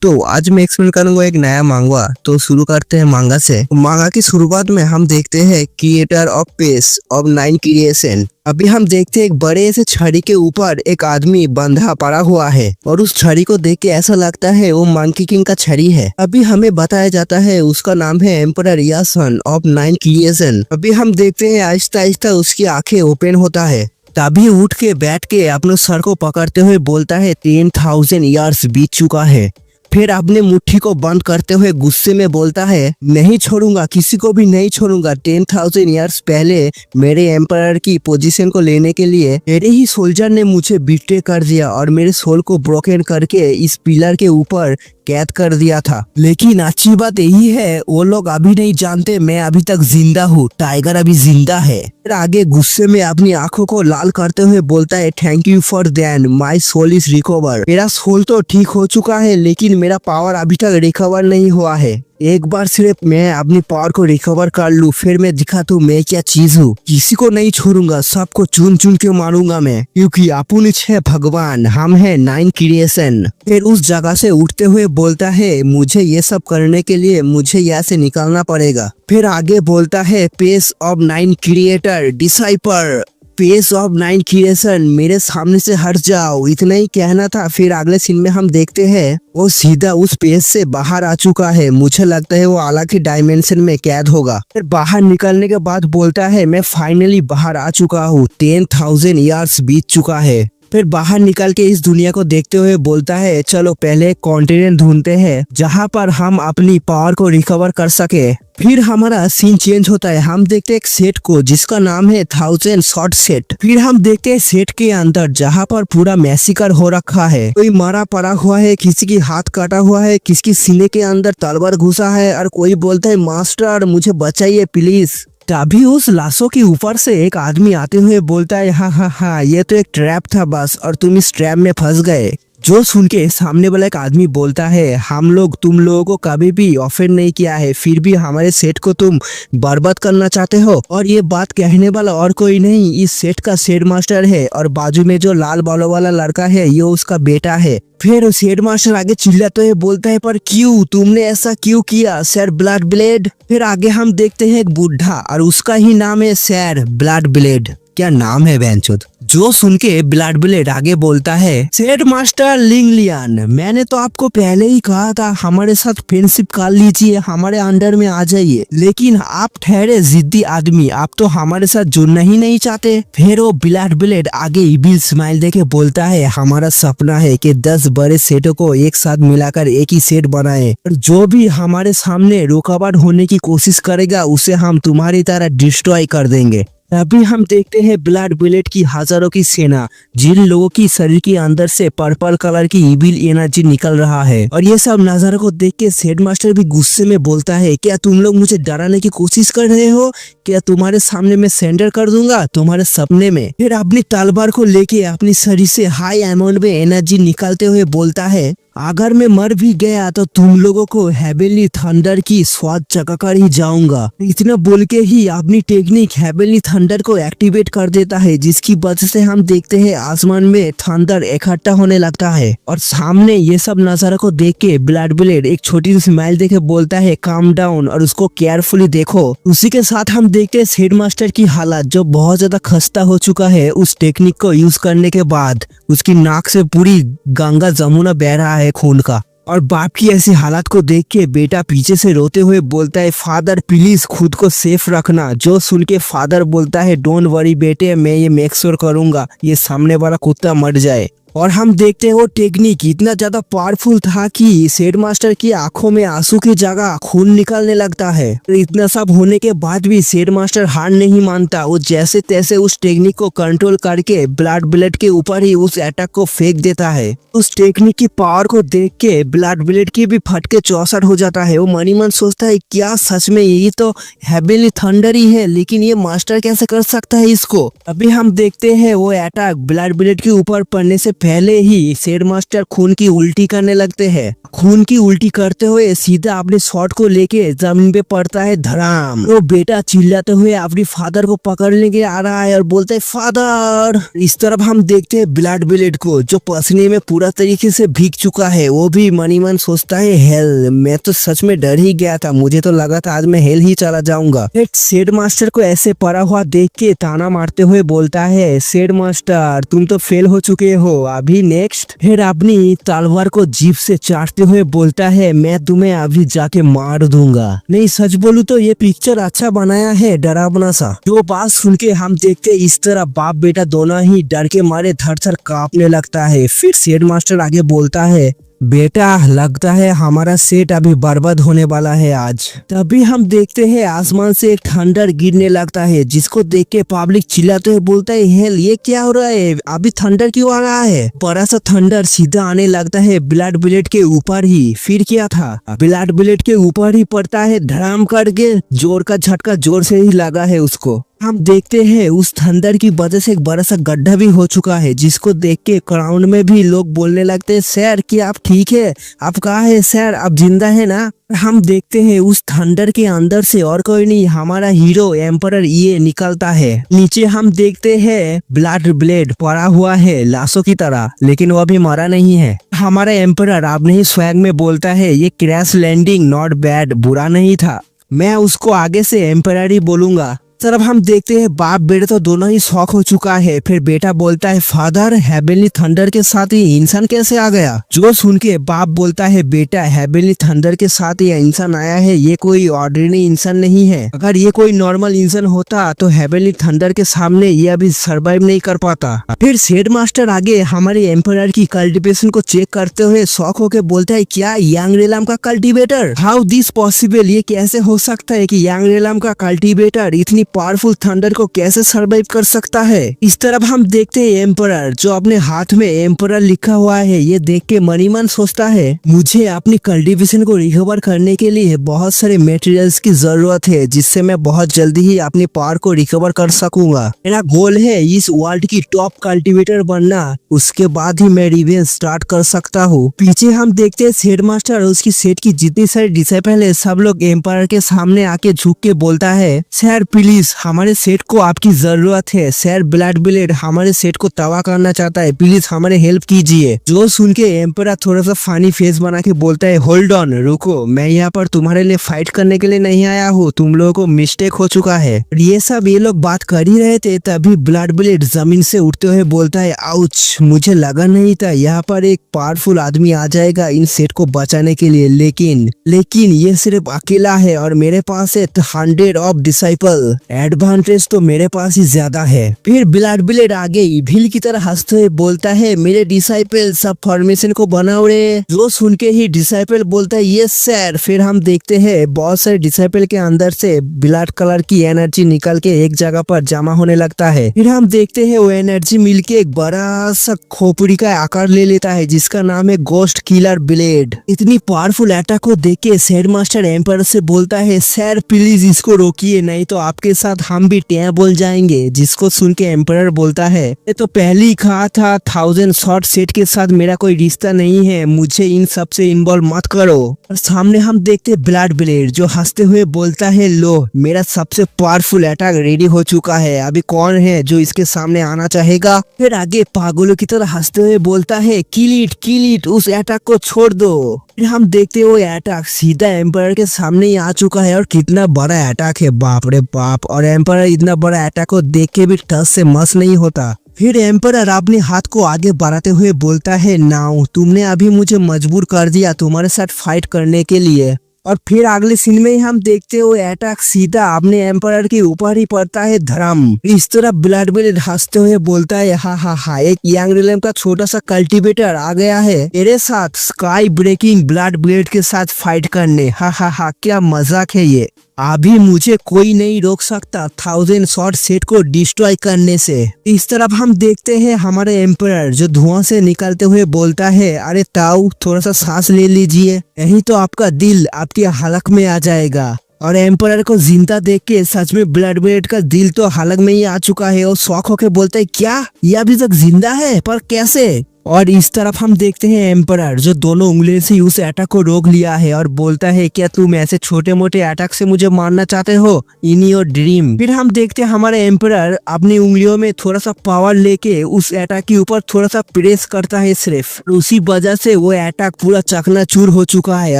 तो आज मैं एक्सप्लेन करूंगा एक नया मांगवा। तो शुरू करते हैं मांगा से। मांगा की शुरुआत में हम देखते हैं creator of pace of 9 creation. अभी हम देखते हैं एक बड़े से छड़ी के ऊपर एक आदमी बंधा पड़ा हुआ है और उस छड़ी को देख के ऐसा लगता है वो मंकी किंग का छड़ी है। अभी हमें बताया जाता है उसका नाम है एम्परर यासन ऑफ 9 क्रिएशन। अभी हम देखते हैं आहिस्ता आहिस्ता उसकी आंखें ओपन होता है, तभी उठ के बैठ के अपने सर को पकड़ते हुए बोलता है 10,000 ईयर्स बीत चुका है। फिर अपने मुट्ठी को बंद करते हुए गुस्से में बोलता है नहीं छोड़ूंगा, किसी को भी नहीं छोड़ूंगा। 10,000 ईयर्स पहले मेरे एम्परर की पोजीशन को लेने के लिए मेरे ही सोल्जर ने मुझे बीटे कर दिया और मेरे सोल को ब्रोकन करके इस पिलर के ऊपर कैद कर दिया था। लेकिन अच्छी बात यही है वो लोग अभी नहीं जानते मैं अभी तक जिंदा हूँ, टाइगर अभी जिंदा है। फिर आगे गुस्से में अपनी आंखों को लाल करते हुए बोलता है thank you for then my soul is recover. मेरा सोल तो ठीक हो चुका है लेकिन मेरा पावर अभी तक रिकवर नहीं हुआ है। एक बार सिर्फ मैं अपनी पावर को रिकवर कर लूं फिर मैं दिखा दूं मैं क्या चीज हूँ। किसी को नहीं छोड़ूंगा, सबको चुन चुन के मारूंगा मैं, क्योंकि अपुनिच है भगवान, हम है 9 क्रिएशन। फिर उस जगह से उठते हुए बोलता है मुझे ये सब करने के लिए मुझे यहाँ से निकलना पड़ेगा। फिर आगे बोलता है pace of 9 creator decipher, pace of 9 creation, मेरे सामने से हट जाओ, इतना ही कहना था। फिर अगले सीन में हम देखते हैं वो सीधा उस पेज से बाहर आ चुका है। मुझे लगता है वो अलग ही डायमेंशन में कैद होगा। फिर बाहर निकलने के बाद बोलता है मैं फाइनली बाहर आ चुका हूँ, 10,000 ईयर्स बीत चुका है। फिर बाहर निकल के इस दुनिया को देखते हुए बोलता है चलो पहले एक कॉन्टिनेंट ढूंढते हैं जहाँ पर हम अपनी पावर को रिकवर कर सके। फिर हमारा सीन चेंज होता है, हम देखते हैं एक सेट को जिसका नाम है 1000 शॉट सेट। फिर हम देखते हैं सेट के अंदर जहाँ पर पूरा मैसिकर हो रखा है, कोई मरा पड़ा हुआ है, किसी की हाथ काटा हुआ है, किसी की सीने के अंदर तलवार घुसा है और कोई बोलता है मास्टर मुझे बचाइए प्लीज। तभी उस लाशों के ऊपर से एक आदमी आते हुए बोलता है हाँ ये तो एक ट्रैप था बस और तुम इस ट्रैप में फंस गए। जो सुन के सामने वाला एक आदमी बोलता है हम लोग तुम लोगों को कभी भी ऑफेंड नहीं किया है, फिर भी हमारे सेट को तुम बर्बाद करना चाहते हो। और ये बात कहने वाला और कोई नहीं इस सेट का सेट मास्टर है और बाजू में जो लाल बालों वाला लड़का है ये उसका बेटा है। फिर सेट मास्टर आगे चिल्लाते हुए बोलता है पर क्यों, तुमने ऐसा क्यों किया सर ब्लड ब्लेड। फिर आगे हम देखते हैं एक बुढ़ा और उसका ही नाम है सर ब्लड ब्लेड। क्या नाम है बेंचोद। जो सुन के ब्लड ब्लेड आगे बोलता है सेट मास्टर लिंगलियन, मैंने तो आपको पहले ही कहा था हमारे साथ फ्रेंडशिप कर लीजिए, हमारे अंडर में आ जाइए, लेकिन आप ठहरे जिद्दी आदमी, आप तो हमारे साथ जुड़ना ही नहीं चाहते। फिर वो ब्लड ब्लेड आगे इविल स्माइल देके बोलता है हमारा सपना है कि 10 बड़े सेटों को एक साथ मिलाकर एक ही सेट बनाए और जो भी हमारे सामने रुकावट होने की कोशिश करेगा उसे हम तुम्हारी तरह डिस्ट्रॉय कर देंगे। अभी हम देखते हैं ब्लड ब्लेड की हजारों की सेना, जिन लोगों की शरीर के अंदर से पर्पल कलर की इविल एनर्जी निकल रहा है। और ये सब नजारे को देख के सेट मास्टर भी गुस्से में बोलता है क्या तुम लोग मुझे डराने की कोशिश कर रहे हो, क्या तुम्हारे सामने मैं सेंडर कर दूंगा तुम्हारे सपने में। फिर अपनी तलवार को लेके अपनी शरीर से हाई अमाउंट में एनर्जी निकालते हुए बोलता है अगर मैं मर भी गया तो तुम लोगों को हेवनली थंडर की स्वाद चखाकर ही जाऊंगा। इतना बोल के ही अपनी टेक्निक हेवनली थंडर को एक्टिवेट कर देता है, जिसकी वजह से हम देखते हैं आसमान में थंडर इकट्ठा होने लगता है। और सामने ये सब नजारा को देख के ब्लड ब्लेड एक छोटी सी स्माइल देके बोलता है काम डाउन और उसको केयरफुली देखो। उसी के साथ हम देखते हैं हेड मास्टर की हालत जो बहुत ज्यादा खस्ता हो चुका है। उस टेक्निक को यूज करने के बाद उसकी नाक से पूरी गंगा जमुना बह रहा है खून का। और बाप की ऐसी हालत को देख के बेटा पीछे से रोते हुए बोलता है फादर प्लीज खुद को सेफ रखना। जो सुन के फादर बोलता है डोंट वरी बेटे, मैं ये मेक श्योर करूंगा ये सामने वाला कुत्ता मर जाए। और हम देखते हैं वो टेक्निक इतना ज्यादा पावरफुल था कि सेड मास्टर की आंखों में आंसू की जगह खून निकलने लगता है। तो इतना सब होने के बाद भी सेड मास्टर हार नहीं मानता, वो जैसे तैसे उस टेक्निक को कंट्रोल करके ब्लड ब्लेड के ऊपर ही उस अटैक को फेंक देता है। उस टेक्निक की पावर को देख के ब्लड ब्लेड की भी फटके चौसठ हो जाता है। वो मनी मन सोचता है क्या सच में ये तो हेवनली थंडर ही है, लेकिन ये मास्टर कैसे कर सकता है इसको। अभी हम देखते हैं वो अटैक ब्लड ब्लेड के ऊपर पड़ने से पहले ही शेड मास्टर खून की उल्टी करने लगते हैं। खून की उल्टी करते हुए सीधा अपने शॉट को लेके जमीन पे पड़ता है धड़ाम। तो बेटा चिल्लाते हुए अपनी फादर को पकड़ने के आ रहा है और बोलते है फादर। इस तरफ हम देखते हैं ब्लड ब्लेड को जो पसीने में पूरा तरीके से भीग चुका है। वो भी मनी मन सोचता है हेल, मैं तो सच में डर ही गया था, मुझे तो लगा था आज मैं हेल ही चला जाऊंगा। शेड मास्टर को ऐसे पड़ा हुआ देख के ताना मारते हुए बोलता है शेड मास्टर तुम तो फेल हो चुके हो, अभी नेक्स्ट। फिर अपनी तलवार को जीभ से चाटते हुए बोलता है मैं तुम्हें अभी जाके मार दूंगा। नहीं सच बोलूं तो ये पिक्चर अच्छा बनाया है, डरावना सा। जो बात सुन के हम देखते इस तरह बाप बेटा दोनों ही डर के मारे थर-थर कांपने लगता है। फिर शेड मास्टर आगे बोलता है बेटा लगता है हमारा सेट अभी बर्बाद होने वाला है आज। तभी हम देखते हैं आसमान से एक थंडर गिरने लगता है जिसको देख के पब्लिक चिल्लाते हुए बोलता है हेल ये क्या हो रहा है, अभी थंडर क्यों आ रहा है। बड़ा सा थंडर सीधा आने लगता है ब्लड ब्लेड के ऊपर ही। फिर क्या था, ब्लड ब्लेड के ऊपर ही पड़ता है धड़ाम करके। जोर का झटका जोर से ही लगा है उसको। हम देखते हैं उस थंडर की वजह से एक बड़ा सा गड्ढा भी हो चुका है जिसको देख के क्राउड में भी लोग बोलने लगते हैं सर क्या आप ठीक है, आप कहाँ है सर, आप जिंदा है ना। हम देखते हैं उस थंडर के अंदर से और कोई नहीं हमारा हीरो एम्परर ये निकलता है। नीचे हम देखते हैं ब्लड ब्लेड पड़ा हुआ है लाशों की तरह, लेकिन वो अभी मरा नहीं है। हमारा एम्परर अपने ही स्वैग में बोलता है ये क्रैश लैंडिंग नॉट बैड, बुरा नहीं था, मैं उसको आगे से एम्परर ही बोलूंगा। तरफ हम देखते हैं बाप बेटे तो दोनों ही शॉक हो चुका है। फिर बेटा बोलता है फादर हेवनली थंडर के साथ ही इंसान कैसे आ गया। जो सुन के बाप बोलता है बेटा हेवनली थंडर के साथ ये इंसान आया है, ये कोई ऑर्डिनरी इंसान नहीं है। अगर ये कोई नॉर्मल इंसान होता तो हेवनली थंडर के सामने ये अभी सर्वाइव नहीं कर पाता। फिर शेड मास्टर आगे हमारे एम्परर की कल्टिवेशन को चेक करते हुए शॉक होके बोलता है क्या यंग रेलाम का कल्टिवेटर, हाउ दिस पॉसिबल, ये कैसे हो सकता है कि यंग रेलाम का कल्टिवेटर इतनी पावरफुल थंडर को कैसे सरवाइव कर सकता है। इस तरफ हम देखते हैं एम्परर जो अपने हाथ में एम्परर लिखा हुआ है। ये देख के मनी मन सोचता है मुझे अपनी कल्टिवेशन को रिकवर करने के लिए बहुत सारे मटेरियल्स की जरूरत है जिससे मैं बहुत जल्दी ही अपनी पावर को रिकवर कर सकूंगा। मेरा गोल है इस वर्ल्ड की टॉप कल्टिवेटर बनना, उसके बाद ही मैं रिवेंज स्टार्ट कर सकता हूँ। पीछे हम देखते हैं शेड मास्टर और उसकी सेट की जितनी सारी डिसाइपल है सब लोग एम्परर के सामने आके झुक के बोलता है सर प्लीज हमारे सेट को आपकी जरूरत है, सर ब्लड ब्लेड हमारे सेट को तबाह करना चाहता है, प्लीज हमारे हेल्प कीजिए। जो सुन के एम्परर थोड़ा सा फनी फेस बना के बोलता है होल्ड ऑन, रुको, मैं यहाँ पर तुम्हारे लिए फाइट करने के लिए नहीं आया हूँ, तुम लोगों को मिस्टेक हो चुका है। ये लोग बात कर ही रहे थे तभी ब्लड ब्लेड जमीन से उठते हुए बोलता है आउच, मुझे लगा नहीं था यहाँ पर एक पावरफुल आदमी आ जाएगा इन सेट को बचाने के लिए, लेकिन ये सिर्फ अकेला है और मेरे पास है 100 ऑफ डिसाइपल, एडवांटेज तो मेरे पास ही ज्यादा है। फिर ब्लड ब्लेड आगे इविल की तरह हंसते हुए बोलता है मेरे डिसाइपल सब फॉर्मेशन को बनाओ रे। जो सुन के ही डिसाइपल बोलता है यस सर। फिर हम देखते हैं बहुत सारे डिसाइपल के अंदर से ब्लड कलर की एनर्जी निकल के एक जगह पर जमा होने लगता है। फिर हम देखते हैं वो एनर्जी मिलके एक बड़ा सा खोपड़ी का आकार ले लेता है जिसका नाम है गोस्ट किलर ब्लेड। इतनी पावरफुल अटैक को देख के शेड मास्टर एम्परर से बोलता है सर प्लीज इसको रोकिए नहीं तो आपके साथ हम भी टैं बोल जाएंगे। जिसको सुन के एम्परर बोलता है ये तो पहले ही कहा था 1000 शॉट सेट के साथ मेरा कोई रिश्ता नहीं है, मुझे इन सब से इन्वॉल्व मत करो। और सामने हम देखते ब्लड ब्लेड जो हंसते हुए बोलता है लो मेरा सबसे पावरफुल अटैक रेडी हो चुका है, अभी कौन है जो इसके सामने आना चाहेगा। फिर आगे पागलों की तरह हंसते हुए बोलता है किल इट, उस अटैक को छोड़ दो। फिर हम देखते वो अटैक सीधा एम्परर के सामने ही आ चुका है और कितना बड़ा अटैक है, बाप रे बाप। और एम्परर इतना बड़ा अटैक को देख के भी टस से मस नहीं होता। फिर एम्परर अपने हाथ को आगे बढ़ाते हुए बोलता है नाउ तुमने अभी मुझे मजबूर कर दिया तुम्हारे साथ फाइट करने के लिए। और फिर अगले सीन में ही हम देखते हो अटैक सीधा अपने एम्परर के ऊपर ही पड़ता है धर्म। इस तरह ब्लड ब्लेड हंसते हुए बोलता है हा एक यंग रिलम का छोटा सा कल्टिवेटर आ गया है मेरे साथ स्काई ब्रेकिंग ब्लड ब्लेड के साथ फाइट करने, हा क्या मजाक है ये, अभी मुझे कोई नहीं रोक सकता 1000 शॉट सेट को डिस्ट्रॉय करने से। इस तरफ हम देखते हैं हमारे एम्परर जो धुआं से निकलते हुए बोलता है अरे ताऊ थोड़ा सा सांस ले लीजिए, यही तो आपका दिल आपकी हलक में आ जाएगा। और एम्परर को जिंदा देख के सच में ब्लड ब्लेड का दिल तो हलक में ही आ चुका है और शौक होके बोलता है क्या ये अभी तक जिंदा है, पर कैसे। और इस तरफ हम देखते हैं एम्परर जो दोनों उंगली से उस अटैक को रोक लिया है और बोलता है क्या तुम ऐसे छोटे मोटे अटैक से मुझे मारना चाहते हो इन योर ड्रीम। फिर हम देखते हैं हमारे एम्परर अपनी उंगलियों में थोड़ा सा पावर लेके उस अटैक के ऊपर थोड़ा सा प्रेस करता है सिर्फ, उसी वजह से वो अटैक पूरा चकनाचूर हो चुका है।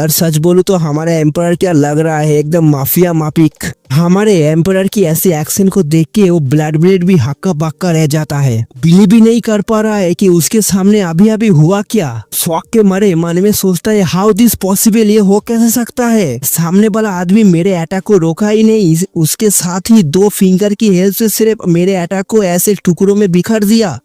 और सच बोलूं तो हमारे एम्परर क्या लग रहा है एकदम माफिया मापिक। हमारे एम्परर की ऐसे एक्शन को देख के वो ब्लड ब्लेड भी हक्का बक्का रह जाता है, बिलीव ही नहीं कर पा रहा है कि उसके सामने अभी अभी हुआ क्या। शौक के मारे मन में सोचता है हाउ दिस पॉसिबल, ये हो कैसे सकता है। सामने वाला आदमी मेरे अटैक को रोका ही नहीं, उसके साथ ही 2 फिंगर की हेल्प से सिर्फ मेरे अटैक को ऐसे टुकड़ों में बिखर दिया।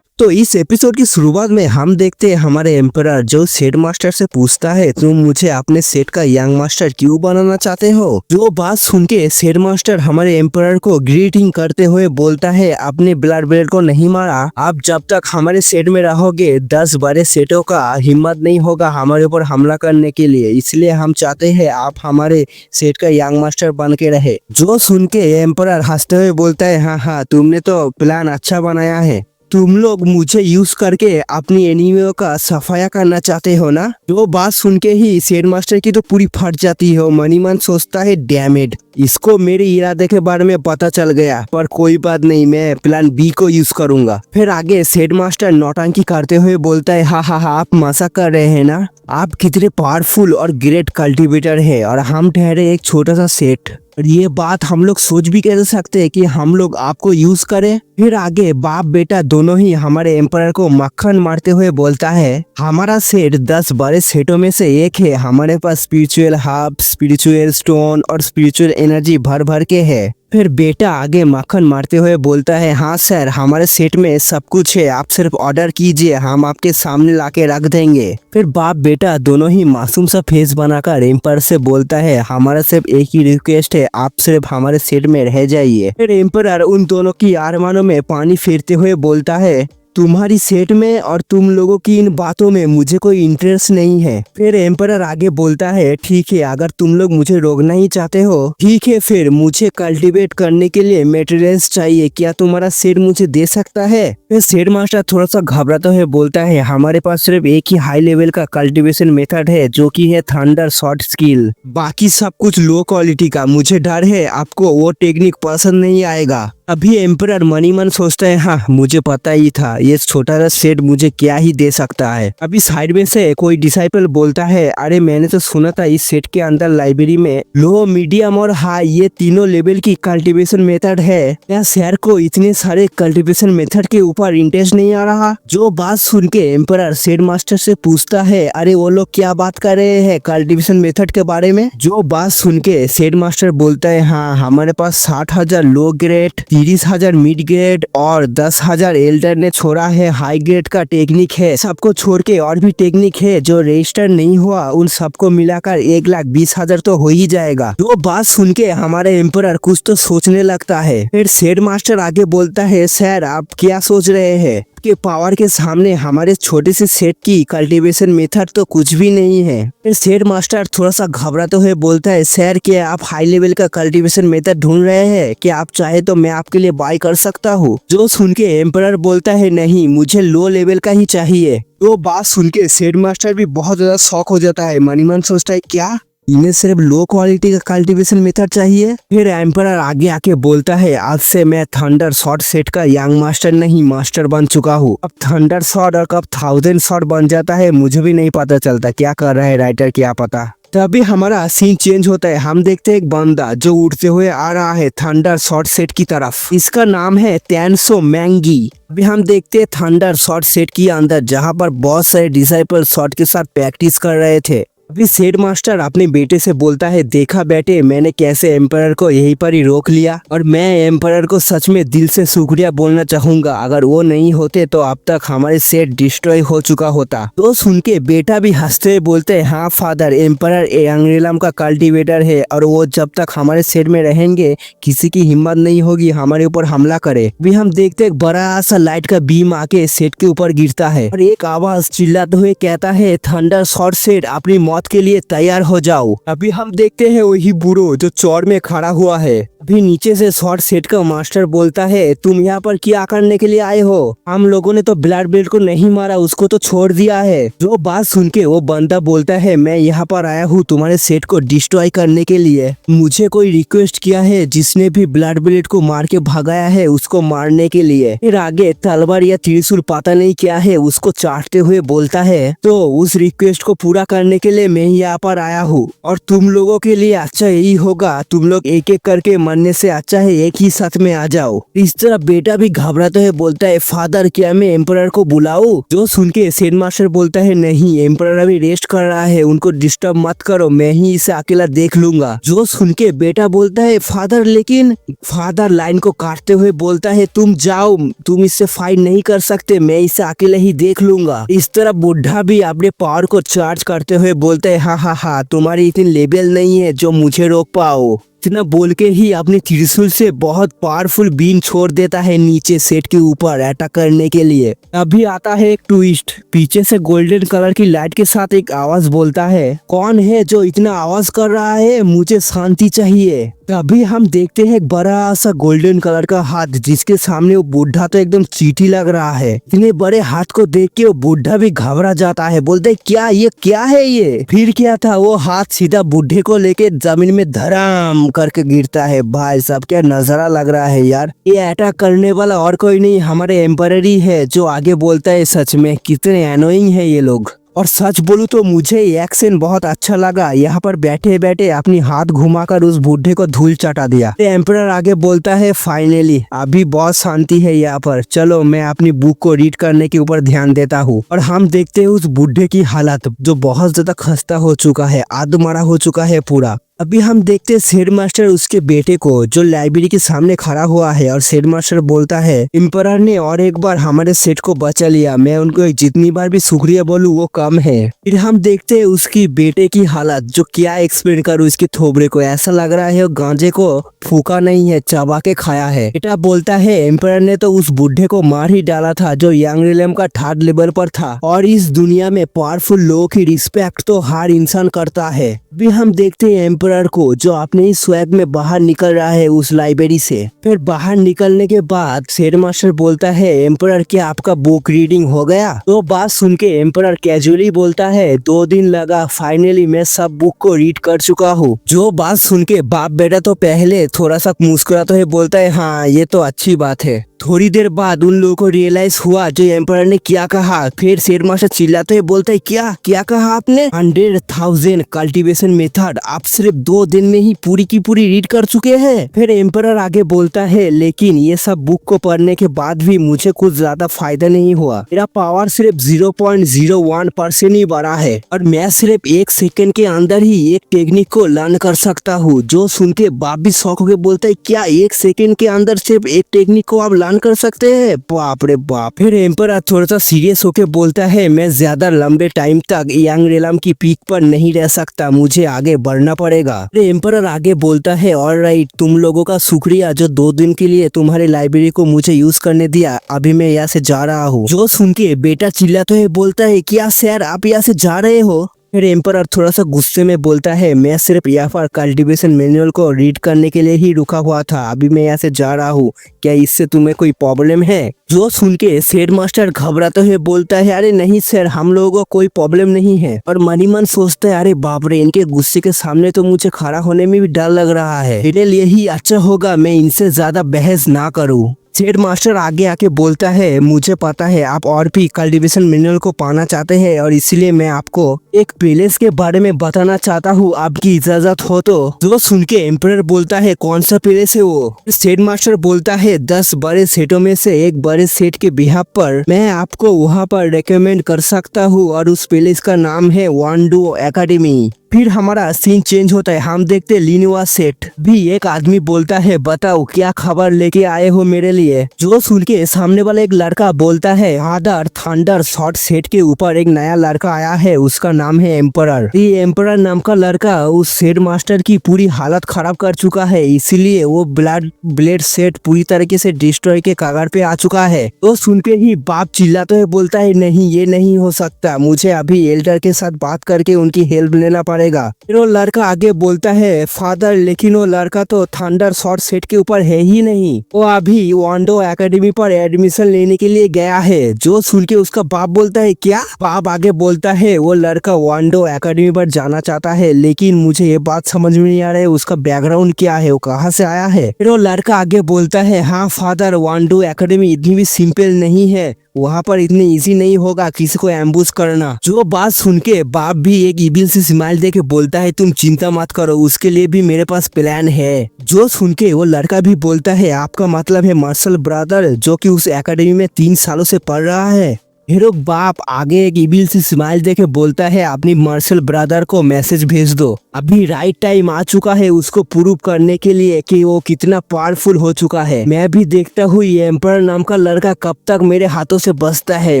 तो इस एपिसोड की शुरुआत में हम देखते हैं हमारे एम्परर जो सेट मास्टर से पूछता है तुम मुझे अपने सेट का यंग मास्टर क्यों बनाना चाहते हो। जो बात सुन के सेट मास्टर हमारे एम्परर को ग्रीटिंग करते हुए बोलता है अपने ब्लड ब्लेड को नहीं मारा, आप जब तक हमारे सेट में रहोगे 10 बड़े सेटों का हिम्मत नहीं होगा हमारे ऊपर हमला करने के लिए, इसलिए हम चाहते हैं आप हमारे सेट का यंग मास्टर बन के रहे। जो सुन के एम्परर हंसते हुए बोलता है हाँ तुमने तो प्लान अच्छा बनाया है, तुम लोग मुझे यूज करके अपनी एनिमियों का सफाया करना चाहते हो ना। जो बात सुन के ही सेट मास्टर की तो पूरी फट जाती है। मनी मन सोचता है डैमेड, इसको मेरे इरादे के बारे में पता चल गया, पर कोई बात नहीं मैं प्लान बी को यूज करूंगा। फिर आगे सेट मास्टर नौटंकी करते हुए बोलता है हाँ आप मजाक कर रहे हैं ना, आप कितने पावरफुल और ग्रेट कल्टीवेटर है और हम ठहरे एक छोटा सा सेट, और ये बात हम लोग सोच भी कैसे सकते हैं कि हम लोग आपको यूज करें। फिर आगे बाप बेटा दोनों ही हमारे एम्परर को मक्खन मारते हुए बोलता है हमारा सेट 10 बड़े सेटों में से एक है, हमारे पास स्पिरिचुअल हब, स्पिरिचुअल स्टोन और स्पिरिचुअल एनर्जी भर भर के है। फिर बेटा आगे मक्खन मारते हुए बोलता है हाँ सर हमारे सेट में सब कुछ है, आप सिर्फ ऑर्डर कीजिए हम आपके सामने लाके रख देंगे। फिर बाप बेटा दोनों ही मासूम सा फेस बनाकर एम्परर से बोलता है हमारा सिर्फ एक ही रिक्वेस्ट है, आप सिर्फ हमारे सेट में रह जाइए। फिर एम्परर उन दोनों की अरमानों में पानी फेरते हुए बोलता है तुम्हारी सेट में और तुम लोगों की इन बातों में मुझे कोई इंटरेस्ट नहीं है। फिर एम्परर आगे बोलता है ठीक है अगर तुम लोग मुझे रोकना ही चाहते हो ठीक है, फिर मुझे कल्टीवेट करने के लिए मटेरियल्स चाहिए, क्या तुम्हारा सेट मुझे दे सकता है। फिर सेट मास्टर थोड़ा सा घबराते हुए बोलता है हमारे पास सिर्फ एक ही हाई लेवल का कल्टीवेशन मेथड है जो कि है थंडर शॉट स्किल, बाकी सब कुछ लो क्वालिटी का, मुझे डर है आपको वो टेक्निक पसंद नहीं आएगा। अभी एम्परर मनी मन सोचता है हाँ मुझे पता ही था ये छोटा सा सेट मुझे क्या ही दे सकता है। अभी साइड में से कोई डिसाइपल बोलता है अरे मैंने तो सुना था इस सेट के अंदर लाइब्रेरी में लो मीडियम और हाई ये तीनों लेवल की कल्टीवेशन मेथड है, क्या सर को इतने सारे कल्टीवेशन मेथड के ऊपर इंटरेस्ट नहीं आ रहा। जो बात सुन के एम्परर सेट मास्टर से पूछता है अरे वो लोग क्या बात कर रहे हैं कल्टीवेशन मेथड के बारे में। जो बात सुन के सेट मास्टर बोलता है हाँ हमारे पास 60,000 लो ग्रेड, 30,000 मिड ग्रेड और 10,000 एल्डर ने छोड़ा है हाई ग्रेड का टेक्निक है, सबको छोड़ के और भी टेक्निक है जो रजिस्टर नहीं हुआ उन सबको मिलाकर 1,20,000 तो हो ही जाएगा। जो बात सुन के हमारे एम्परर कुछ तो सोचने लगता है। फिर सेट मास्टर आगे बोलता है सर आप क्या सोच रहे हैं के पावर के सामने हमारे छोटे से सेट की कल्टीवेशन मेथड तो कुछ भी नहीं है। फिर सेट मास्टर थोड़ा सा घबराते हुए बोलता है सर क्या आप हाई लेवल का कल्टीवेशन मेथड ढूंढ रहे हैं, क्या आप चाहे तो मैं आपके लिए बाय कर सकता हूँ। जो सुन के एम्परर बोलता है नहीं मुझे लो लेवल का ही चाहिए। तो बात सुन के सेट मास्टर भी बहुत ज्यादा शॉक हो जाता है, मनी मन सोचता है क्या इन्हें सिर्फ लो क्वालिटी का कल्टीवेशन मेथड चाहिए। फिर एम्परर आगे आके बोलता है आज से मैं थंडर शॉट सेट का यंग मास्टर नहीं मास्टर बन चुका हूँ, अब थंडर शॉट और कब 1000 शॉट बन जाता है मुझे भी नहीं पता चलता, क्या कर रहा है राइटर क्या पता। तभी हमारा सीन चेंज होता है, हम देखते हैं एक बंदा जो उड़ते हुए आ रहा है थंडर शॉट सेट की तरफ, इसका नाम है तैनसो मैंगी। अभी हम देखते हैं थंडर शॉट सेट के अंदर जहाँ पर बहुत सारे डिसाइपल शॉट के साथ प्रैक्टिस कर रहे थे। अभी सेट मास्टर अपने बेटे से बोलता है देखा बेटे मैंने कैसे एम्परर को यहीं पर ही रोक लिया, और मैं एम्परर को सच में दिल से शुक्रिया बोलना चाहूंगा, अगर वो नहीं होते तो अब तक हमारे सेट डिस्ट्रॉय हो चुका होता। तो सुन के बेटा भी हंसते हुए बोलते हैं हाँ फादर एम्परर एंग्रेलम का कल्टीवेटर है और वो जब तक हमारे सेट में रहेंगे किसी की हिम्मत नहीं होगी हमारे ऊपर हमला करे। अभी हम देखते एक बड़ा सा लाइट का बीम आके सेट के ऊपर गिरता है और एक आवाज चिल्लाते हुए कहता है थंडर शॉट सेट अपनी मौत मौत के लिए तैयार हो जाओ। अभी हम देखते हैं वही बुरो जो चौर में खड़ा हुआ है। अभी नीचे से शॉर्ट सेट का मास्टर बोलता है, तुम यहाँ पर क्या करने के लिए आए हो? हम लोगों ने तो ब्लड ब्लेड को नहीं मारा, उसको तो छोड़ दिया है। जो बात सुन के वो बंदा बोलता है, मैं यहाँ पर आया हूँ तुम्हारे सेट को डिस्ट्रॉय करने के लिए। मुझे कोई रिक्वेस्ट किया है, जिसने भी ब्लड ब्लेड को मार के भगाया है उसको मारने के लिए। फिर आगे तलवार या त्रिशूल पता नहीं क्या है उसको चाटते हुए बोलता है, तो उस रिक्वेस्ट को पूरा करने के लिए मैं यहाँ पर आया हूँ और तुम लोगों के लिए अच्छा यही होगा, तुम लोग एक एक करके मरने से अच्छा है एक ही साथ में आ जाओ। इस तरह बेटा भी घबराते हुए बोलता है, फादर क्या मैं एम्परर को बुलाऊं? जो सुन के सेन मास्टर बोलता है, नहीं एम्परर अभी रेस्ट कर रहा है, उनको डिस्टर्ब मत करो, मैं ही इसे अकेला देख लूंगा। जो सुन के बेटा बोलता है, फादर लेकिन फादर लाइन को काटते हुए बोलता है, तुम जाओ, तुम इससे फाइट नहीं कर सकते, मैं इसे अकेले ही देख लूंगा। इस तरह बुढ़ा भी अपने पावर को चार्ज करते हुए बोलता है, हाँ हाँ हाँ तुम्हारी इतनी लेवल नहीं है जो मुझे रोक पाओ। इतना बोल के ही अपने त्रिशूल से बहुत पावरफुल बीन छोड़ देता है नीचे सेट के ऊपर अटैक करने के लिए। अभी आता है एक ट्विस्ट, पीछे से गोल्डन कलर की लाइट के साथ एक आवाज बोलता है, कौन है जो इतना आवाज कर रहा है, मुझे शांति चाहिए। तभी हम देखते हैं एक बड़ा सा गोल्डन कलर का हाथ, जिसके सामने वो बुढ़ा तो एकदम चींटी लग रहा है। इतने बड़े हाथ को देख के वो बुढ़ा भी घबरा जाता है, बोलते क्या ये क्या है ये? फिर क्या था, वो हाथ सीधा बुढ़े को लेके जमीन में धड़ाम करके गिरता है। भाई साहब क्या नजारा लग रहा है यार। ये अटैक करने वाला और कोई नहीं हमारे एम्परर ही है, जो आगे बोलता है, सच में कितने एनोइंग है ये लोग। और सच बोलूं तो मुझे ये एक्शन बहुत अच्छा लगा, यहाँ पर बैठे बैठे अपनी हाथ घुमाकर उस बूढ़े को धूल चटा दिया। एम्परर आगे बोलता है, फाइनली अभी बहुत शांति है यहाँ पर, चलो मैं अपनी बुक को रीड करने के ऊपर ध्यान देता हूँ। और हम देखते हैं उस बूढ़े की हालत, जो बहुत ज्यादा खस्ता हो चुका है, आधमरा हो चुका है पूरा। अभी हम देखते हैं शेड मास्टर उसके बेटे को, जो लाइब्रेरी के सामने खड़ा हुआ है, और शेड मास्टर बोलता है, एम्परर ने और एक बार हमारे सेट को बचा लिया, मैं उनको जितनी बार भी शुक्रिया बोलूं वो कम है। फिर हम देखते हैं उसकी बेटे की हालत, जो क्या एक्सप्लेन करूं उसके थोबड़े को, ऐसा लग रहा है वो गांजे को फूका नहीं है, चबा के खाया है। बेटा बोलता है, एम्परर ने तो उस बुढ़े को मार ही डाला था जो यंग रिलेम का 3rd लेवल पर था, और इस दुनिया में पावरफुल लोगों की रिस्पेक्ट तो हर इंसान करता है। अभी हम देखते हैं एम्परर को, जो अपने ही स्वैग में बाहर निकल रहा है उस लाइब्रेरी से। फिर बाहर निकलने के बाद शेड मास्टर बोलता है, एम्परर क्या आपका बुक रीडिंग हो गया? तो बात सुन के एम्परर कैजुअली बोलता है, 2 दिन लगा, फाइनली मैं सब बुक को रीड कर चुका हूँ। जो बात सुन के बाप बेटा तो पहले थोड़ा सा मुस्कुराते हुए बोलता है, हाँ ये तो अच्छी बात है। थोड़ी देर बाद उन लोगों को रियलाइज हुआ जो एम्परर ने क्या कहा। फिर शेड मास्टर चिल्लाते हुए बोलता है, क्या क्या कहा आपने? 100,000 कल्टीवेशन मेथड आप सिर्फ 2 दिन में ही पूरी की पूरी रीड कर चुके हैं। फिर एम्परर आगे बोलता है, लेकिन ये सब बुक को पढ़ने के बाद भी मुझे कुछ ज्यादा फायदा नहीं हुआ, मेरा पावर सिर्फ 0.01% ही बढ़ा है, और मैं सिर्फ 1 सेकंड के अंदर ही एक टेक्निक को लर्न कर सकता हूँ। जो सुन के बाप भी शौक होकर बोलता है, क्या 1 सेकंड के अंदर सिर्फ एक टेक्निक को आप कर सकते हैं? बाप रे बाप। फिर एम्परर थोड़ा सा सीरियस होके बोलता है, मैं ज्यादा लंबे टाइम तक यंग रेलम की पीक पर नहीं रह सकता, मुझे आगे बढ़ना पड़ेगा। फिर एम्परर आगे बोलता है, ऑलराइट, तुम लोगों का शुक्रिया जो 2 दिन के लिए तुम्हारी लाइब्रेरी को मुझे यूज करने दिया, अभी मैं यहाँ से जा रहा हूँ। जो सुन के बेटा चिल्लाते हुए बोलता है, क्या सर आप यहाँ से जा रहे हो? फिर एम्परर थोड़ा सा गुस्से में बोलता है, मैं सिर्फ यहाँ पर कल्टीवेशन मैनुअल को रीड करने के लिए ही रुका हुआ था, अभी मैं यहाँ से जा रहा हूँ, क्या इससे तुम्हें कोई प्रॉब्लम है? जो सुन के शेड मास्टर घबराते हुए बोलता है, अरे नहीं सर, हम लोगों को कोई प्रॉब्लम नहीं है। और मनी मन सोचता है, अरे बाप रे, इनके गुस्से के सामने तो मुझे खड़ा होने में भी डर लग रहा है, मेरे लिए ही अच्छा होगा मैं इनसे ज्यादा बहस ना करूँ। शेड मास्टर आगे आके बोलता है, मुझे पता है आप और भी कल्टीवेशन मिनरल को पाना चाहते हैं, और इसीलिए मैं आपको एक पैलेस के बारे में बताना चाहता हूँ, आपकी इजाजत हो तो। जो सुन के एम्परर बोलता है, कौन सा पैलेस है वो? शेड मास्टर बोलता है, 10 बड़े सेटों में से एक बड़े सेट के बिहाफ पर मैं आपको वहाँ पर रेकमेंड कर सकता हूँ, और उस पैलेस का नाम है वांडू एकेडमी। फिर हमारा सीन चेंज होता है, हम देखते लीन व सेठ भी एक आदमी बोलता है बताओ क्या खबर लेके आए हो मेरे लिए। जो सुन के सामने वाला एक लड़का बोलता है आदर थंडर शॉट सेठ के ऊपर एक नया लड़का आया है, उसका नाम है एम्परर। ये एम्परर नाम का लड़का उस सेठ मास्टर की पूरी हालत खराब कर चुका है, इसीलिए वो ब्लेड सेट पूरी तरीके से डिस्ट्रॉय के कगार पे आ चुका है। तो सुन के ही बाप चिल्लाते हुए बोलता है नहीं ये नहीं हो सकता, मुझे अभी एल्डर के साथ बात करके उनकी हेल्प लेना पड़ेगा। फिर वो लड़का आगे बोलता है फादर लेकिन वो लड़का तो थंडर शॉट सेट के ऊपर है ही नहीं, वो अभी वांडो एकेडमी पर एडमिशन लेने के लिए गया है। जो सुन के उसका बाप बोलता है क्या? बाप आगे बोलता है वो लड़का वांडो एकेडमी पर जाना चाहता है, लेकिन मुझे ये बात समझ में नहीं आ रहा है उसका बैकग्राउंड क्या है, वो कहाँ से आया है। फिर वो लड़का आगे बोलता है हाँ फादर वांडो एकेडमी इतनी भी सिंपल नहीं है, वहाँ पर इतने इजी नहीं होगा किसी को एम्बुश करना। जो बात सुन के बाप भी एक इबिल से स्माइल दे के बोलता है तुम चिंता मत करो, उसके लिए भी मेरे पास प्लान है। जो सुन के वो लड़का भी बोलता है आपका मतलब है मार्शल ब्रदर जो कि उस एकेडमी में 3 सालों से पढ़ रहा है। हीरो बाप आगे एक इबिल से स्माइल देके बोलता है अपनी मार्शल ब्रदर को मैसेज भेज दो, अभी राइट टाइम आ चुका है उसको प्रूव करने के लिए कि वो कितना पावरफुल हो चुका है। मैं भी देखता हूँ ये एम्पर नाम का लड़का कब तक मेरे हाथों से बचता है,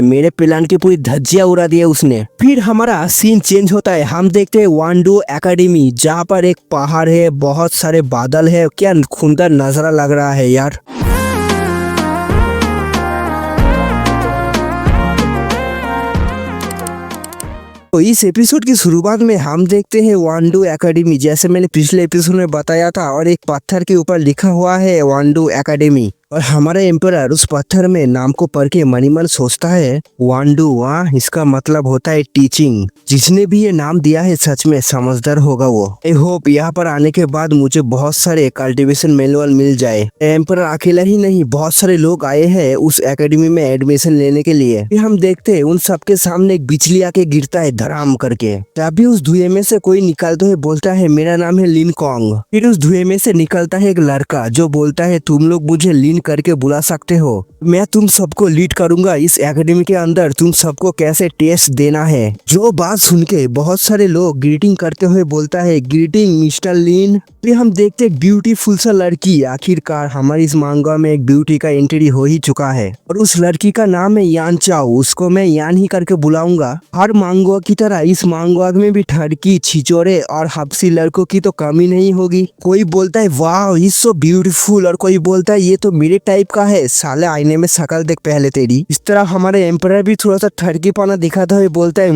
मेरे प्लान की पूरी धज्जियां उड़ा दी है उसने। फिर हमारा सीन चेंज होता है, हम देखते हैं वांडो एकेडमी जहाँ पर एक पहाड़ है, बहुत सारे बादल है, क्या सुंदर नजारा लग रहा है यार। तो इस एपिसोड की शुरुआत में हम देखते हैं वांडो एकेडमी, जैसे मैंने पिछले एपिसोड में बताया था, और एक पत्थर के ऊपर लिखा हुआ है वांडो एकेडमी। और हमारा एम्परर उस पत्थर में नाम को पढ़ के मन ही मन सोचता है वांडो, वाह इसका मतलब होता है टीचिंग। जिसने भी ये नाम दिया है सच में समझदार होगा वो। आई होप यहाँ पर आने के बाद मुझे बहुत सारे कल्टीवेशन मैनुअल मिल जाए। एम्परर अकेला ही नहीं, बहुत सारे लोग आए हैं उस एकेडमी में एडमिशन लेने के लिए। फिर हम देखते हैं उन सबके सामने एक बिजली आके गिरता है धड़ाम करके, तभी उस धुएं में से कोई निकलते हुए बोलता है मेरा नाम है लिन कॉन्ग। फिर उस धुएं में से निकलता है एक लड़का जो बोलता है तुम लोग मुझे लिन करके बुला सकते हो, मैं तुम सबको लीड करूंगा इस एकेडमी के अंदर, तुम सबको कैसे टेस्ट देना है। जो बात सुन के बहुत सारे लोग ग्रीटिंग करते हुए बोलता है ग्रीटिंग मिस्टर लिन। फिर हम देखते एक ब्यूटीफुल सा लड़की, आखिरकार हमारी इस मांगा में एक ब्यूटी का एंट्री हो ही चुका है, और उस लड़की का नाम है यान चाओ, उसको मैं यान ही करके बुलाऊंगा। हर मांगवा की तरह इस मांगवा में भी ठड़की छिचोरे और हब्सी लड़कों की तो कमी नहीं होगी। कोई बोलता है वाह इज सो ब्यूटीफुल, और कोई बोलता है ये तो मेरे टाइप का है, साले आईने में शकल देख पहले तेरी। इस तरह हमारे एम्परर भी थोड़ा सा ठड़की पाना दिखाता हुआ बोलता है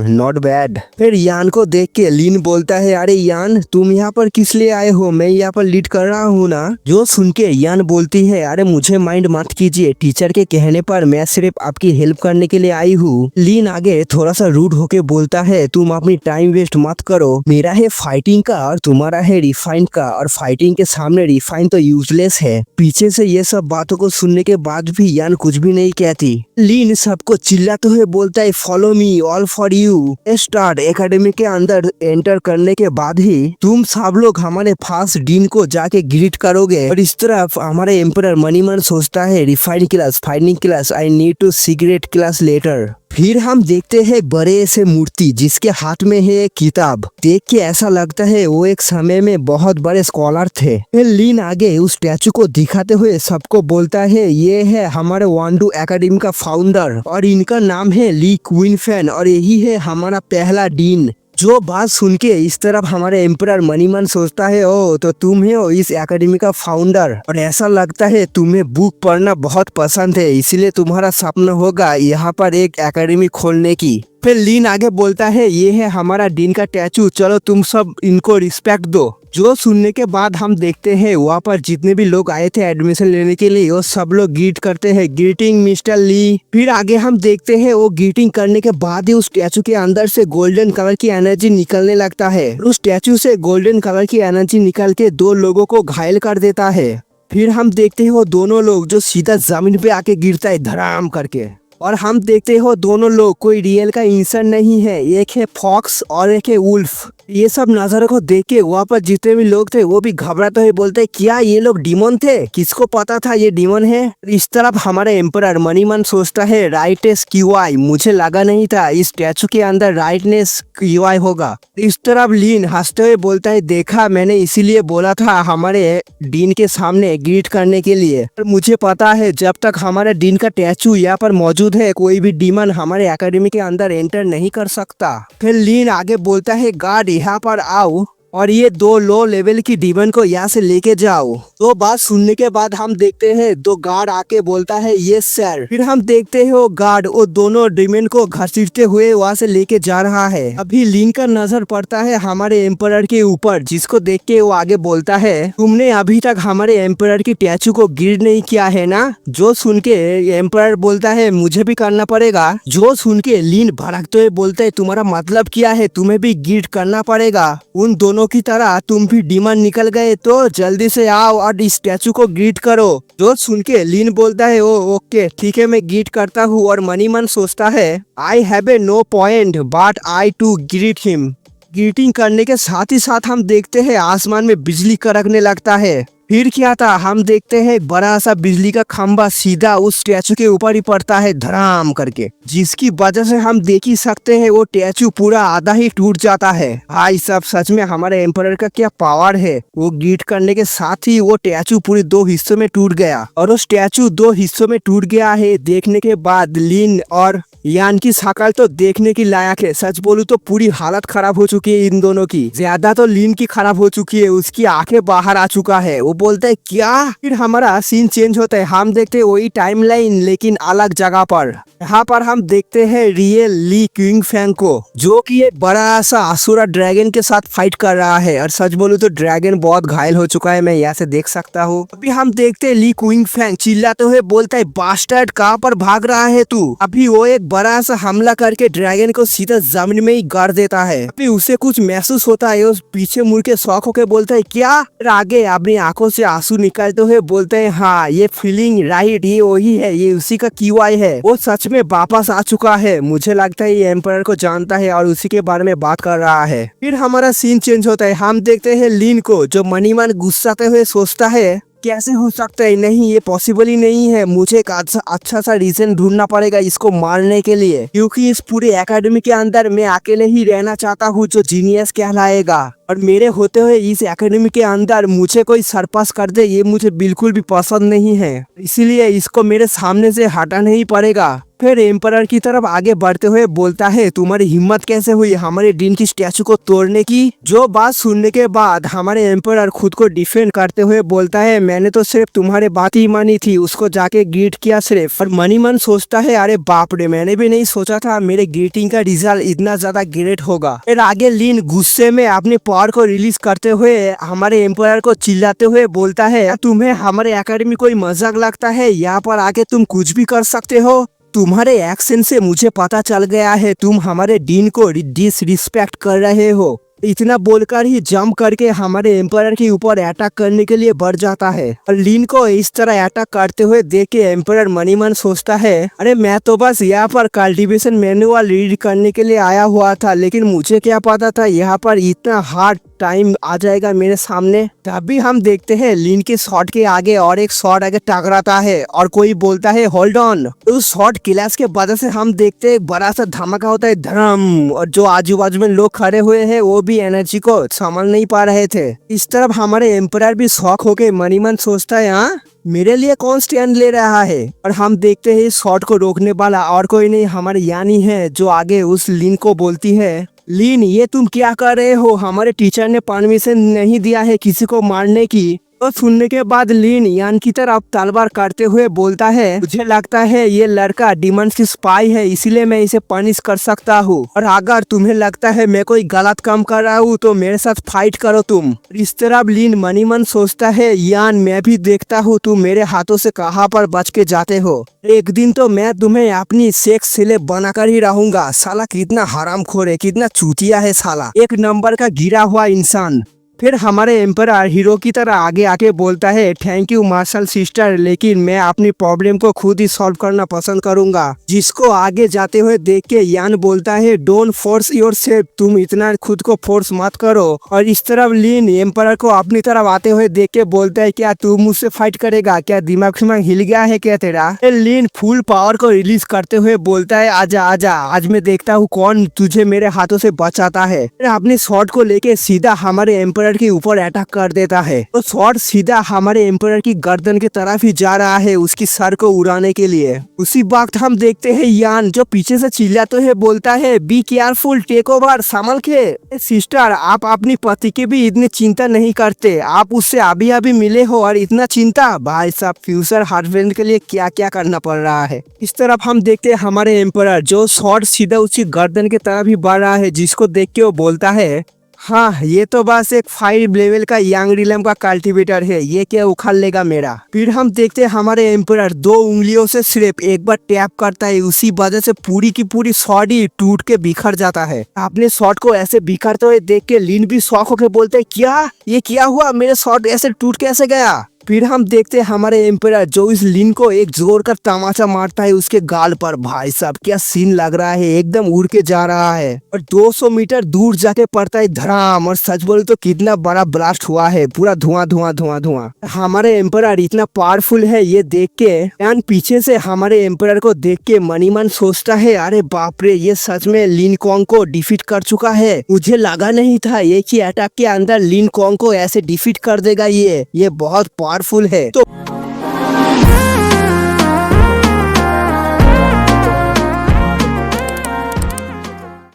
नॉट बैड। फिर यान को देख के लिन बोलता है अरे यान तुम यहाँ पर किस लिए आए हो, मैं यहाँ पर लीड कर रहा हूँ ना। जो सुन के यान बोलती है अरे मुझे माइंड मत कीजिए, टीचर के कहने पर मैं सिर्फ आपकी हेल्प करने के लिए आई हूँ। लिन आगे थोड़ा सा रूड होके बोलता है तुम अपनी टाइम वेस्ट मत करो, मेरा है फाइटिंग का और तुम्हारा है रिफाइंड का, और फाइटिंग के सामने रिफाइन तो यूजलेस है। पीछे से ये सब बातों को सुनने के बाद भी यान कुछ भी नहीं कहती। लिन सबको चिल्लाते हुए बोलता है follow me all for you. Start academy के अंदर एंटर करने के बाद ही तुम सब लोग हमारे फास्ट डीन को जाके ग्रीट करोगे। और इस तरफ हमारे एम्परर मनी मन सोचता है refined class, fighting class, I need to secret class letter. फिर हम देखते हैं बड़े से मूर्ति जिसके हाथ में है एक किताब, देख के ऐसा लगता है वो एक समय में बहुत बड़े स्कॉलर थे। फिर लिन आगे उस स्टैचू को दिखाते हुए सबको बोलता है ये है हमारे वांडो एकेडमी का फाउंडर और इनका नाम है ली क्विनफेन और यही है हमारा पहला डीन। जो बात सुन के इस तरफ हमारे एम्परर मनीमन सोचता है ओ तो तुम ही हो इस एकेडमी का फाउंडर, और ऐसा लगता है तुम्हें बुक पढ़ना बहुत पसंद है, इसीलिए तुम्हारा सपना होगा यहाँ पर एक एकेडमी खोलने की। फिर लिन आगे बोलता है ये है हमारा डीन का स्टैचू, चलो तुम सब इनको रिस्पेक्ट दो। जो सुनने के बाद हम देखते हैं वहाँ पर जितने भी लोग आए थे एडमिशन लेने के लिए वो सब लोग ग्रीट करते हैं ग्रीटिंग मिस्टर ली। फिर आगे हम देखते हैं वो ग्रीटिंग करने के बाद ही उस स्टैचू के अंदर से गोल्डन कलर की एनर्जी निकलने लगता है। उस स्टैचू से गोल्डन कलर की एनर्जी निकल के 2 लोगों को घायल कर देता है। फिर हम देखते हैं वो दोनों लोग जो सीधा जमीन पे आके गिरता है धड़ाम करके। और हम देखते हो दोनों लोग कोई रियल का इंसान नहीं है, एक है फॉक्स और एक है वुल्फ। ये सब नजारों को देख के वहाँ पर जितने भी लोग थे वो भी घबराते हुए बोलते क्या ये लोग डीमन थे, किसको पता था ये डीमन है। इस तरफ हमारे एम्परर मनीमन सोचता है राइटनेस क्यूआई, मुझे लगा नहीं था इस स्टैचू के अंदर राइटनेस क्यूआई होगा। इस तरफ लीन हंसते हुए बोलता है देखा मैंने इसीलिए बोला था हमारे डीन के सामने ग्रीट करने के लिए, और मुझे पता है जब तक हमारे डीन का स्टैचू यहाँ पर मौजूद है कोई भी डीमन हमारे एकेडमी के अंदर एंटर नहीं कर सकता। फिर लीन आगे बोलता है गार्ड यहाँ पर आओ और ये दो लो लेवल की डीमन को यहाँ से लेके जाओ। तो बात सुनने के बाद हम देखते हैं दो गार्ड आके बोलता है यस सर। फिर हम देखते हैं वो गार्ड वो दोनों डीमन को घसीटते हुए वहाँ से लेके जा रहा है। अभी लिंक का नजर पड़ता है हमारे एम्परर के ऊपर, जिसको देख के वो आगे बोलता है तुमने अभी तक हमारे एम्परर की स्टैचू को गिर नहीं किया है ना। जो सुन के एम्परर बोलता है मुझे भी करना पड़ेगा। जो सुन के लीन भड़कते हुए बोलते है तुम्हारा मतलब क्या है, तुम्हें भी गिर करना पड़ेगा, उन दोनों की तरह तुम भी डीमन निकल गए तो जल्दी से आओ और इस स्टैचू को ग्रीट करो। जो सुन के लीन बोलता है ओ ओके ठीक है मैं ग्रीट करता हूँ, और मनी मन सोचता है I have a no point but I to greet him. Greeting करने के साथ ही साथ हम देखते हैं आसमान में बिजली कड़कने लगता है। फिर क्या था हम देखते हैं बड़ा सा बिजली का खंभा सीधा उस स्टैचू के ऊपर ही पड़ता है धड़ाम करके, जिसकी वजह से हम देख ही सकते हैं वो स्टैचू पूरा आधा ही टूट जाता है। भाई साहब सच में हमारे एम्परर का क्या पावर है, वो ग्रीट करने के साथ ही वो स्टैचू पूरे दो हिस्सों में टूट गया, और वो स्टैचू दो हिस्सों में टूट गया है। देखने के बाद लिन और यान की शक्ल तो देखने की लायक है, सच बोलूं तो पूरी हालत खराब हो चुकी है इन दोनों की, ज्यादा तो लिन की खराब हो चुकी है, उसकी आंखें बाहर आ चुका है। वो बोलता है क्या। फिर हमारा सीन चेंज होता है, हम देखते हैं वही टाइमलाइन लेकिन अलग जगह पर। यहाँ पर हम देखते हैं रियल ली क्विंग फैंग को, जो कि एक बड़ा सा असुरा ड्रैगन के साथ फाइट कर रहा है, और सच बोलूं तो ड्रैगन बहुत घायल हो चुका है, मैं यहाँ से देख सकता हूँ। अभी हम देखते हैं ली क्विंग फैंग चिल्लाते हुए बोलता है बास्टर्ड कहाँ पर भाग रहा है तू। अभी वो एक बड़ा सा हमला करके ड्रैगन को सीधा जमीन में ही गाड़ देता है। अभी उसे कुछ महसूस होता है, उस पीछे मुड़ के शौक होके बोलता है क्या। आगे अपनी आंखों से आंसू निकालते हुए बोलते हैं हाँ ये फीलिंग राइट, ये वही है, ये उसी का क्यूआई है, वो सच में वापस आ चुका है। मुझे लगता है ये एम्परर को जानता है और उसी के बारे में बात कर रहा है। फिर हमारा सीन चेंज होता है, हम देखते हैं लिन को जो मनी मन गुस्साते हुए सोचता है कैसे हो सकता है, नहीं ये पॉसिबल ही नहीं है, मुझे एक अच्छा सा रीजन ढूंढना पड़ेगा इसको मारने के लिए, क्योंकि इस पूरे एकेडमी के अंदर मैं अकेले ही रहना चाहता हूँ जो जीनियस कहलाएगा, और मेरे होते हुए इस एकेडमी के अंदर मुझे कोई सरपास कर दे ये मुझे बिल्कुल भी पसंद नहीं है, इसीलिए इसको मेरे सामने से हटाना ही पड़ेगा। फिर एम्परर की तरफ आगे बढ़ते हुए बोलता है तुम्हारी हिम्मत कैसे हुई हमारे डीन की स्टैचू को तोड़ने की। जो बात सुनने के बाद हमारे एम्परर खुद को डिफेंड करते हुए बोलता है मैंने तो सिर्फ तुम्हारे बात ही मानी थी, उसको जाके ग्रीट किया सिर्फ। और मनी मन सोचता है अरे बाप रे मैंने भी नहीं सोचा था मेरे ग्रीटिंग का रिजल्ट इतना ज्यादा ग्रेट होगा। फिर आगे लीन गुस्से में अपने पावर को रिलीज करते हुए हमारे एम्परर को चिल्लाते हुए बोलता है तुम्हें हमारे एकेडमी कोई मजाक लगता है, यहाँ पर आके तुम कुछ भी कर सकते हो, तुम्हारे एक्शन से मुझे पता चल गया है तुम हमारे डीन को डिसरिस्पेक्ट कर रहे हो। इतना बोलकर ही जंप करके हमारे एम्परर के ऊपर अटैक करने के लिए बढ़ जाता है, और लीन को इस तरह अटैक करते हुए देख के एम्परर मनी मन सोचता है अरे मैं तो बस यहाँ पर कल्टीवेशन मैनुअल रीड करने के लिए आया हुआ था, लेकिन मुझे क्या पता था यहाँ पर इतना हार्ड टाइम आ जाएगा मेरे सामने। तभी हम देखते हैं लीन के शॉट के आगे और एक शॉट आगे टकराता है और कोई बोलता है होल्ड ऑन। उस शॉट क्लैश के वजह से हम देखते हैं बड़ा सा धमाका होता है धड़म, और जो आजू बाजू में लोग खड़े हुए हैं वो भी एनर्जी को संभाल नहीं पा रहे थे। इस तरफ हमारे एम्परर भी शॉक होके मनी मन सोचता है हाँ मेरे लिए कौन स्टैंड ले रहा है, और हम देखते हैं इस शॉट को रोकने वाला और कोई नहीं हमारे यानी है, जो आगे उस लीन को बोलती है लीन ये तुम क्या कर रहे हो, हमारे टीचर ने परमिशन नहीं दिया है किसी को मारने की। तो सुनने के बाद लीन यान की तरफ तलवार काटते हुए बोलता है मुझे लगता है ये लड़का डिमंस की स्पाई है, इसीलिए मैं इसे पनिश कर सकता हूँ, और अगर तुम्हें लगता है मैं कोई गलत काम कर रहा हूँ तो मेरे साथ फाइट करो तुम। इस तरह लीन मनी मन सोचता है यान मैं भी देखता हूँ तुम मेरे हाथों से कहाँ पर बच के जाते हो, एक दिन तो मैं तुम्हें अपनी सेक्स सिलेब बनाकर ही रहूंगा। साला कितना हरामखोर है, कितना चूतिया है साला, एक नंबर का गिरा हुआ इंसान। फिर हमारे एम्परर हीरो की तरह आगे आके बोलता है, थैंक यू मार्शल सिस्टर, लेकिन मैं अपनी प्रॉब्लम को खुद ही सॉल्व करना पसंद करूंगा। जिसको आगे जाते हुए देख के यान बोलता है, डोंट फोर्स योरसेल्फ, तुम इतना खुद को फोर्स मत करो। और इस तरफ लीन एम्परर को अपनी तरफ आते हुए देख के बोलता है, क्या तू मुझसे फाइट करेगा? क्या दिमाग हिल गया है क्या तेरा? लीन फुल पावर को रिलीज करते हुए बोलता है, आजा आजा, आज मैं देखता हूँ कौन तुझे मेरे हाथों से बचाता है। फिर अपने शॉट को लेके सीधा हमारे एम्परर के ऊपर अटैक कर देता है। तो शॉट सीधा हमारे एम्परर की गर्दन की तरफ ही जा रहा है, उसकी सर को उड़ाने के लिए। उसी वक्त हम देखते हैं यान जो पीछे से चिल्लाते हुए बोलता है, बी केयरफुल, टेक ओवर, संभल के। सिस्टर, आप अपनी पति की भी इतनी चिंता नहीं करते, आप उससे अभी अभी मिले हो और इतना चिंता। भाई साहब, फ्यूचर हस्बैंड के लिए क्या क्या करना पड़ रहा है। इस तरफ हम देखते हैं हमारे एम्परर जो शॉट सीधा उसकी गर्दन की तरफ ही बढ़ रहा है, जिसको देख के वो बोलता है, हाँ ये तो बस एक 5 लेवल का यंग रिलम का कल्टीवेटर है, ये क्या उखाड़ लेगा मेरा। फिर हम देखते हैं हमारे एम्परर 2 उंगलियों से सिर्फ एक बार टैप करता है, उसी वजह से पूरी की पूरी शॉट ही टूट के बिखर जाता है। अपने शॉट को ऐसे बिखरते हुए देख के लीन भी शॉक होकर बोलते है, क्या ये क्या हुआ, मेरे शॉट ऐसे टूट कैसे गया। फिर हम देखते हैं हमारे एम्परर जो इस लिन को एक जोर का तमाचा मारता है उसके गाल पर। भाई साहब, क्या सीन लग रहा है, एकदम उड़ के जा रहा है और 200 मीटर दूर जाके पड़ता है धड़ाम। और सच बोले तो कितना बड़ा ब्लास्ट हुआ है, पूरा धुआं धुआं धुआं धुआं। हमारे एम्परर इतना पावरफुल है ये देख के एंड पीछे से हमारे एम्परर को देख के मनीमन सोचता है, अरे बाप रे, ये सच में लिन कॉन्ग को डिफीट कर चुका है। मुझे लगा नहीं था एक ही अटैक के अंदर लिन कॉन्ग को ऐसे डिफीट कर देगा। ये बहुत पावरफुल है।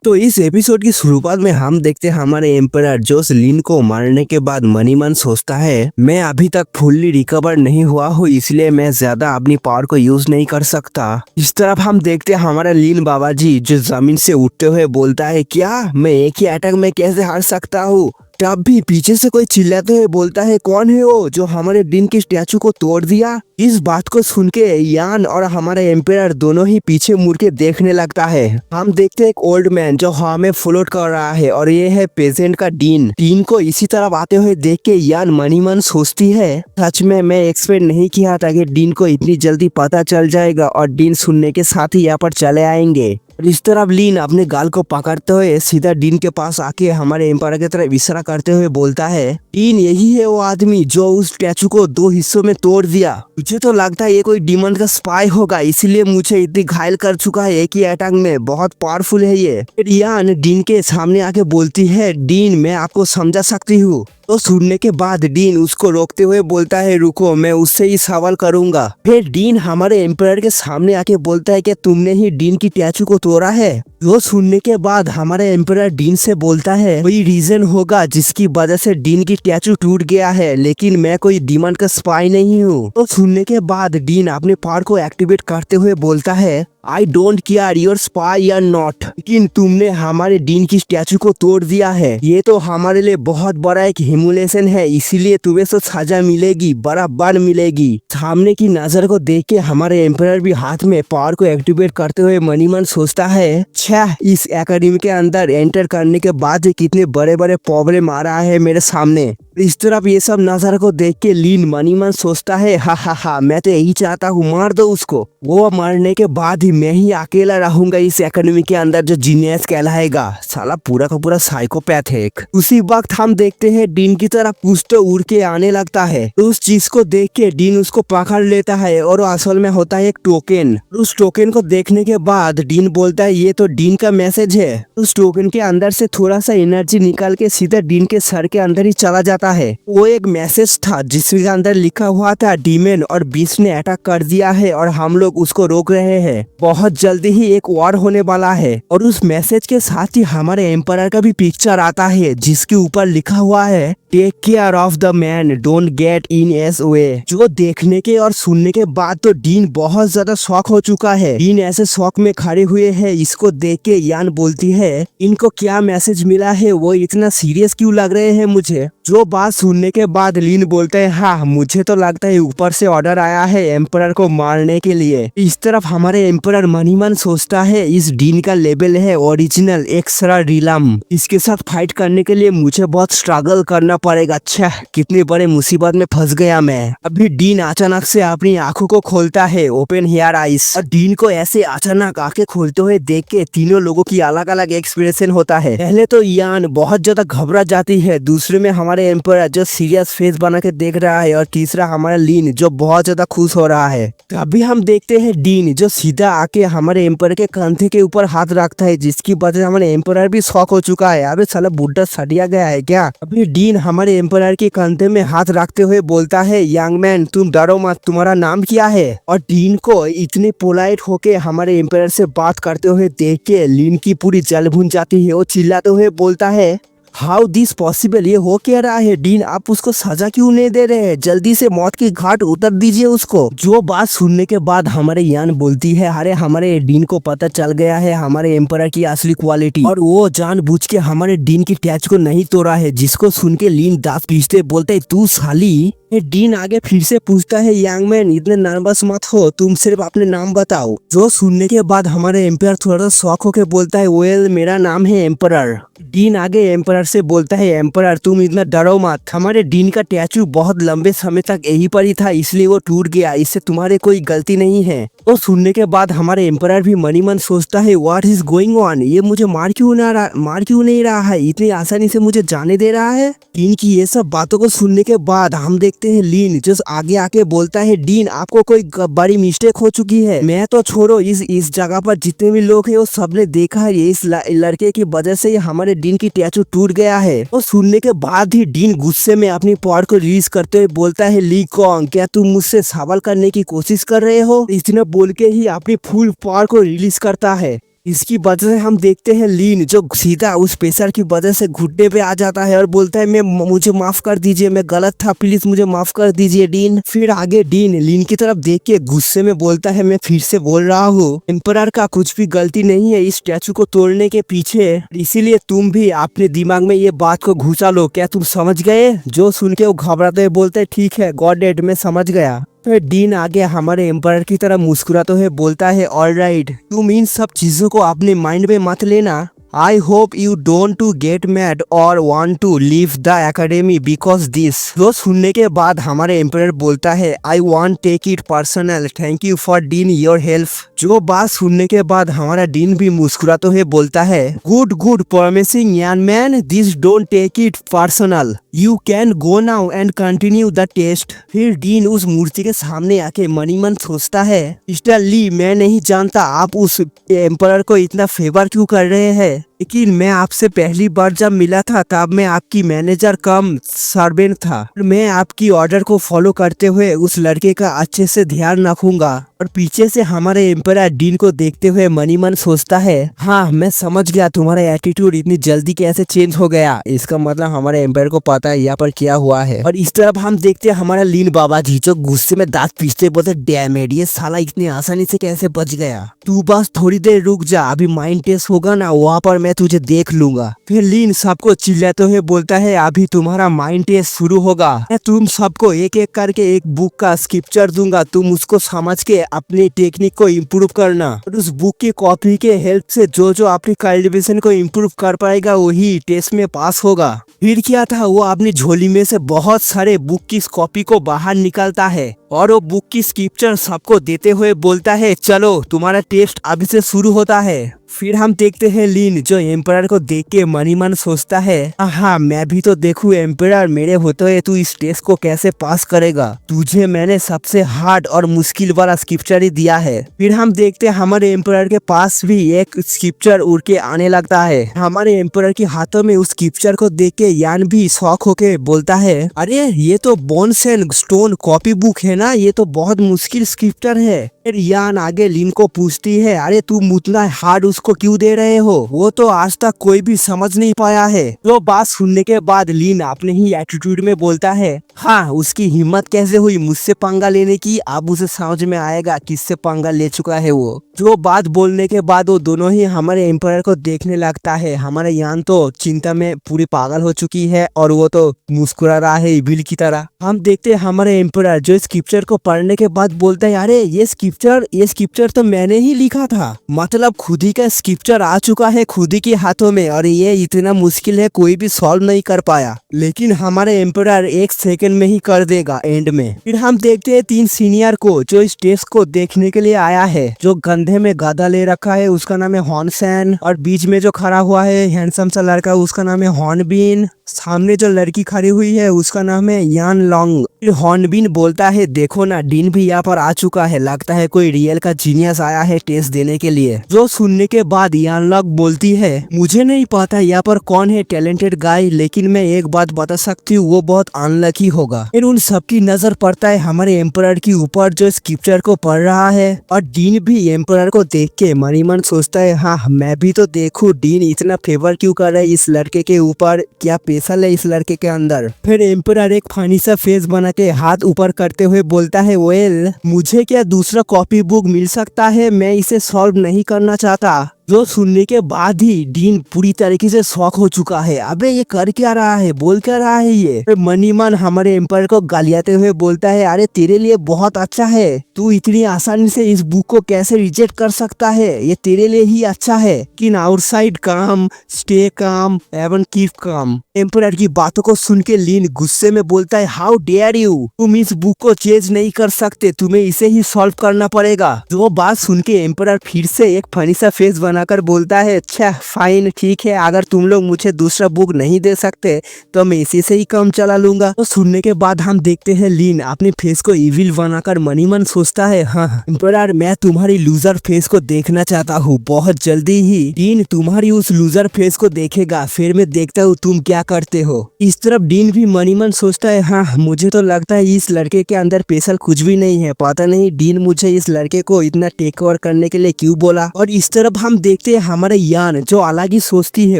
तो इस एपिसोड की शुरुआत में हम देखते हैं हमारे एम्परर जो लिन को मारने के बाद मनी मन सोचता है, मैं अभी तक फुल्ली रिकवर नहीं हुआ हूँ, इसलिए मैं ज्यादा अपनी पावर को यूज नहीं कर सकता। इस तरफ हम देखते हैं हमारा लीन बाबा जी जो जमीन से उठते हुए बोलता है, क्या मैं एक ही अटैक में कैसे हार सकता हूँ। तब भी पीछे से कोई चिल्लाते हुए बोलता है, कौन है वो जो हमारे डीन की स्टैचू को तोड़ दिया। इस बात को सुन के यान और हमारा एम्परर दोनों ही पीछे मुड़ के देखने लगता है। हम देखते हैं एक ओल्ड मैन जो हवा में फ्लोट कर रहा है और ये है पेजेंट का डीन। डीन को इसी तरफ आते हुए देख के यान मनी मन सोचती है, सच में मैं एक्सपेक्ट नहीं किया था कि डीन को इतनी जल्दी पता चल जाएगा और डीन सुनने के साथ ही यहाँ पर चले आएंगे। और इस तरफ लीन अपने गाल को पकड़ते हुए सीधा डीन के पास आके हमारे एम्पायर की तरफ इशारा करते हुए बोलता है, डीन यही है वो आदमी जो उस स्टैचू को 2 हिस्सों में तोड़ दिया। मुझे तो लगता है ये कोई डीमन का स्पाई होगा, इसीलिए मुझे इतनी घायल कर चुका है एक ही अटैक में, बहुत पावरफुल है ये। फिर यान डीन के सामने आके बोलती है, डीन मैं आपको समझा सकती हूँ। तो सुनने के बाद डीन उसको रोकते हुए बोलता है, रुको मैं उससे ही सवाल करूंगा। फिर डीन हमारे एम्परर के सामने आके बोलता है कि तुमने ही डीन की स्टैचू को तोड़ा है। वो सुनने के बाद हमारे एम्परर डीन से बोलता है, कोई रीजन होगा जिसकी वजह से डीन की स्टैचू टूट गया है, लेकिन मैं कोई डीमन का स्पाई नहीं हूँ। तो सुनने के बाद डीन अपने पावर को एक्टिवेट करते हुए बोलता है, I don't care your spy या नॉट, लेकिन तुमने हमारे डीन की स्टैचू को तोड़ दिया है, ये तो हमारे लिए बहुत बड़ा एक ह्यूमिलिएशन है, इसीलिए तुम्हें तो सजा मिलेगी, बराबर मिलेगी। सामने की नजर को देख के हमारे एम्परर भी हाथ में पावर को एक्टिवेट करते हुए मनी मन सोचता है, छह इस एकेडमी के अंदर एंटर करने के बाद कितने बड़े बड़े प्रॉब्लम आ रहा है मेरे सामने। इस तरफ ये सब नजर को देख के लीन मनी मन सोचता है, हा हा हा, मैं तो यही चाहता हूँ, मार दो उसको। वो मारने के बाद ही मैं ही अकेला रहूंगा इस एकेडमी के अंदर जो जीनियस कहलाएगा। साला पूरा का पूरा साइकोपैथ है एक। उसी वक्त हम देखते हैं डीन की तरफ कुछ तो उड़ के आने लगता है। तो उस चीज को देख के डीन उसको पकड़ लेता है और असल में होता है एक टोकन। उस टोकन को देखने के बाद डीन बोलता है, ये तो डीन का मैसेज है। उस टोकन के अंदर से थोड़ा सा एनर्जी निकाल के सीधा डीन के सर के अंदर ही चला जाता है। वो एक मैसेज था जिसके अंदर लिखा हुआ था, डीमन और बीस्ट ने अटैक कर दिया है और हम लोग उसको रोक रहे हैं, बहुत जल्दी ही एक वॉर होने वाला है। और उस मैसेज के साथ ही हमारे एम्परर का भी पिक्चर आता है जिसके ऊपर लिखा हुआ है, take care of the man, don't get in his way. जो देखने के और सुनने के बाद तो डीन बहुत ज्यादा शॉक हो चुका है। डीन ऐसे शॉक में खड़े हुए हैं। इसको देख के यान बोलती है, इनको क्या मैसेज मिला है, वो इतना सीरियस क्यों लग रहे हैं मुझे। जो बात सुनने के बाद लीन बोलते हैं, हाँ मुझे तो लगता है ऊपर से ऑर्डर आया है एम्परर को मारने के लिए। इस तरफ हमारे एम्परर मनी मन सोचता है, इस डीन का लेवल है ओरिजिनल एक्स्ट्रा रिलम, इसके साथ फाइट करने के लिए मुझे बहुत स्ट्रगल करना करना पड़ेगा। अच्छा, कितनी बड़े मुसीबत में फंस गया मैं। अभी डीन अचानक से अपनी आंखों को खोलता है, ओपन हेयर आइज। और डीन को ऐसे अचानक आंखें खोलते हुए देख के तीनों लोगों की अलग अलग एक्सप्रेशन होता है। पहले तो यान बहुत ज्यादा घबरा जाती है, दूसरे में हमारे एम्पर जो सीरियस फेस बना के देख रहा है, और तीसरा हमारा लीन जो बहुत ज्यादा खुश हो रहा है। तो अभी हम देखते हैं डीन जो सीधा आके हमारे एम्पर के कंधे के ऊपर हाथ रखता है, जिसकी वजह से हमारे एम्पर भी शॉक हो चुका है। अबे साला बुड्ढा सड़िया गया है क्या। अभी डीन हमारे एम्पर के कंधे में हाथ रखते हुए बोलता है, यंग मैन तुम डरो मत, तुम्हारा नाम क्या है। और डीन को इतने पोलाइट होके हमारे एम्पर से बात करते हुए देख के लीन की पूरी जल भुन जाती है। वो चिल्लाते हुए बोलता है, हाउ दिस पॉसिबल, ये हो क्या रहा है डीन, आप उसको सजा क्यों नहीं दे रहे हैं, जल्दी से मौत की घाट उतर दीजिए उसको। जो बात सुनने के बाद हमारे यान बोलती है, अरे हमारे डीन को पता चल गया है हमारे एम्परर की असली क्वालिटी, और वो जानबूझ के हमारे डीन की टैच को नहीं तोड़ा है। जिसको सुन के लीन दांत पीसते बोलते है, तू साली। डीन आगे फिर से पूछता है, यंग मैन इतने नर्वस मत हो, तुम सिर्फ अपने नाम बताओ। जो सुनने के बाद हमारे एम्पायर थोड़ा सा शॉक होके बोलता है, वेल मेरा नाम है एम्परर। डीन आगे एम्परर से बोलता है, एम्परर तुम इतना डरो मत, हमारे डीन का स्टैचू बहुत लंबे समय तक यहीं पर ही था, इसलिए वो टूट गया, इससे तुम्हारे कोई गलती नहीं है। तो सुनने के बाद हमारे एम्परर भी मनी मन सोचता है, व्हाट इज गोइंग ऑन, ये मुझे मार क्यों नहीं रहा है, इतनी आसानी से मुझे जाने दे रहा है। डीन की ये सब बातों को सुनने के बाद हम देखते हैं लीन जो आगे आके बोलता है, डीन आपको कोई बड़ी मिस्टेक हो चुकी है, मैं तो छोड़ो, इस जगह पर जितने भी लोग हैं वो सबने देखा है, इस लड़के की वजह से हमारे डीन की स्टैचू टूट गया है। और सुनने के बाद ही डीन गुस्से में अपनी पावर को रिलीज करते हुए बोलता है, ली कॉन्ग क्या तुम मुझसे सवाल करने की कोशिश कर रहे हो। इतने बोल के ही अपनी फुल पावर को रिलीज करता है। इसकी वजह से हम देखते हैं लीन जो सीधा उस प्रेशर की वजह से घुटने पे आ जाता है और बोलता है, मुझे माफ कर दीजिए, मैं गलत था, प्लीज मुझे माफ कर दीजिए डीन। फिर आगे डीन लीन की तरफ देख के गुस्से में बोलता है, मैं फिर से बोल रहा हूँ, एम्परर का कुछ भी गलती नहीं है इस स्टैचू को तोड़ने के पीछे, इसीलिए तुम भी अपने दिमाग में ये बात को घुसा लो, क्या तुम समझ गए। जो सुन के वो घबराते हुए बोलते है, ठीक है गॉड डैड मैं समझ गया। तो डीन आगे हमारे एम्पायर की तरह मुस्कुराते हुए बोलता है, ऑलराइट तुम इन सब चीजों को अपने माइंड में मत लेना, I hope you don't to get mad or want to leave the academy because this। जो सुनने के बाद हमारे एम्पायर बोलता है, I won't take it personal, thank you for dean your help। जो बात सुनने के बाद हमारा डीन भी मुस्कुराते हुए बोलता है, good promising young man, this don't take it personal, you can go now and continue the test. फिर डीन उस मूर्ति के सामने आके मनी मन सोचता है, मिस्टर ली मैं नहीं जानता आप उस एम्पायर को इतना फेवर क्यों कर रहे हैं, लेकिन मैं आपसे पहली बार जब मिला था तब मैं आपकी मैनेजर कम सर्वेंट था, मैं आपकी ऑर्डर को फॉलो करते हुए उस लड़के का अच्छे से ध्यान रखूंगा। और पीछे से हमारे एम्पायर डीन को देखते हुए मनी मन सोचता है, हाँ मैं समझ गया तुम्हारा एटीट्यूड इतनी जल्दी कैसे चेंज हो गया, इसका मतलब हमारे एम्पायर को पता है यहाँ पर क्या हुआ है। और इस तरफ हम देखते हैं हमारा लीन बाबा जी जो गुस्से में दांत पीसते बोलते, डैम इट, ये साला इतनी आसानी से कैसे बच गया, तू बस थोड़ी देर रुक जा, अभी माइंड टेस्ट होगा ना वहाँ पर मैं तुझे देख लूंगा। फिर लीन सबको चिल्लाते हुए बोलता है, अभी तुम्हारा माइंड टेस्ट शुरू होगा, मैं तुम सबको एक एक करके एक बुक का स्क्रिप्चर दूंगा, तुम उसको समझ के अपनी टेक्निक को इम्प्रूव करना, और उस बुक की कॉपी के हेल्प से जो अपनी कल्टीवेशन को इम्प्रूव कर पाएगा वही टेस्ट में पास होगा। फिर क्या था, वो अपनी झोली में से बहुत सारे बुक की कॉपी को बाहर निकालता है और वो बुक की स्क्रिप्चर सबको देते हुए बोलता है, चलो तुम्हारा टेस्ट अभी से शुरू होता है। फिर हम देखते हैं लीन जो एम्पायर को देख के मनी मन सोचता है, हाँ मैं भी तो देखूं एम्पायर मेरे होते हुए तू इस टेस्ट को कैसे पास करेगा, तुझे मैंने सबसे हार्ड और मुश्किल वाला स्क्रिप्चर ही दिया है। फिर हम देखते हैं हमारे एम्पायर के पास भी एक स्क्रिप्चर उड़ के आने लगता है, हमारे एम्पायर के हाथों में उस स्क्रिप्चर को देख के यान भी शौक होके बोलता है, अरे ये तो bones and stone copy book है ना, ये तो बहुत मुश्किल स्क्रिप्चर है। फिर यान आगे लीन को पूछती है, अरे तुम उतना हार्ड उसको क्यों दे रहे हो, वो तो आज तक कोई भी समझ नहीं पाया है। तो बात सुनने के बाद लीन अपने ही एटीट्यूड में बोलता है, हाँ, उसकी हिम्मत कैसे हुई मुझसे पंगा लेने की, अब उसे समझ में आएगा किससे पंगा ले चुका है वो। जो बात बोलने के बाद वो दोनों ही हमारे एम्पायर को देखने लगता है। हमारे यान तो चिंता में पूरी पागल हो चुकी है और वो तो मुस्कुरा रहा है इविल की तरह। हम देखते हैं हमारे एम्पायर जो स्क्रिप्चर को पढ़ने के बाद बोलता है, अरे ये स्क्रिप्चर तो मैंने ही लिखा था। मतलब खुद ही का स्क्रिप्चर आ चुका है खुद ही के हाथों में, और ये इतना मुश्किल है कोई भी सॉल्व नहीं कर पाया, लेकिन हमारे एम्पायर 1 सेकंड में ही कर देगा एंड में। फिर हम देखते हैं 3 सीनियर को जो इस टेस्ट को देखने के लिए आया है, जो कंधे में गदा ले रखा है, उसका नाम है हॉनसेन। और बीच में जो खड़ा हुआ है हैंडसम सा लड़का, उसका नाम है हॉर्नबिन। सामने जो लड़की खड़ी हुई है उसका नाम है यान लॉन्ग। फिर हॉर्नबिन बोलता है, देखो ना डीन भी यहाँ पर आ चुका है, लगता है कोई रियल का जीनियस आया है टेस्ट देने के लिए। जो सुनने के बाद यान लॉन्ग बोलती है, मुझे नहीं पता यहाँ पर कौन है टैलेंटेड गाय, लेकिन मैं एक बात बता सकती हूँ, वो बहुत अनलकी होगा। फिर उन सबकी नजर पड़ता है हमारे एम्परर के ऊपर जो स्क्रिप्चर को पढ़ रहा है, और डीन भी एम्परर को देख के मन ही मन सोचता है, हाँ मैं भी तो देखूं डीन इतना फेवर क्यों कर रहा है इस लड़के के ऊपर, क्या स्पेशल है इस लड़के के अंदर। फिर एम्परर एक फनी सा फेस बना के हाथ ऊपर करते हुए बोलता है, वेल मुझे क्या दूसरा कॉपी बुक मिल सकता है, मैं इसे सॉल्व नहीं करना चाहता। जो सुनने के बाद ही डीन पूरी तरीके से शॉक हो चुका है। अबे ये कर क्या रहा है, बोल क्या रहा है ये। फिर मनी मन हमारे एम्पायर को गालियाते हुए बोलता है, अरे तेरे लिए बहुत अच्छा है, तू इतनी आसानी से इस बुक को कैसे रिजेक्ट कर सकता है, ये तेरे लिए ही अच्छा है। किन आउटसाइड काम, स्टे काम एवं कीप काम। एम्पायर की बातों को सुन के लीन गुस्से में बोलता है, हाउ डेयर यू, तुम इस बुक को चेंज नहीं कर सकते, तुम्हें इसे ही सॉल्व करना पड़ेगा। जो बात सुन के एम्पायर फिर से एक फनी सा फेस बनाकर बोलता है, अच्छा फाइन ठीक है, अगर तुम लोग मुझे दूसरा बुक नहीं दे सकते तो मैं इसी से ही काम चला लूंगा। तो सुनने के बाद हम देखते हैं लीन अपने फेस को इविल बनाकर मनी मन सोचता है, हाँ एम्पायर मैं तुम्हारी लूजर फेस को देखना चाहता हूँ, बहुत जल्दी ही डीन तुम्हारी उस लूजर फेस को देखेगा, फिर मैं देखता हूँ तुम क्या करते हो। इस तरफ डीन भी मनी मन सोचता है, हाँ मुझे तो लगता है इस लड़के के अंदर स्पेशल कुछ भी नहीं है, पता नहीं डीन मुझे इस लड़के को इतना टेक ओवर करने के लिए क्यों बोला। और इस तरफ हम देखते हैं हमारे यान जो अलग ही सोचती है,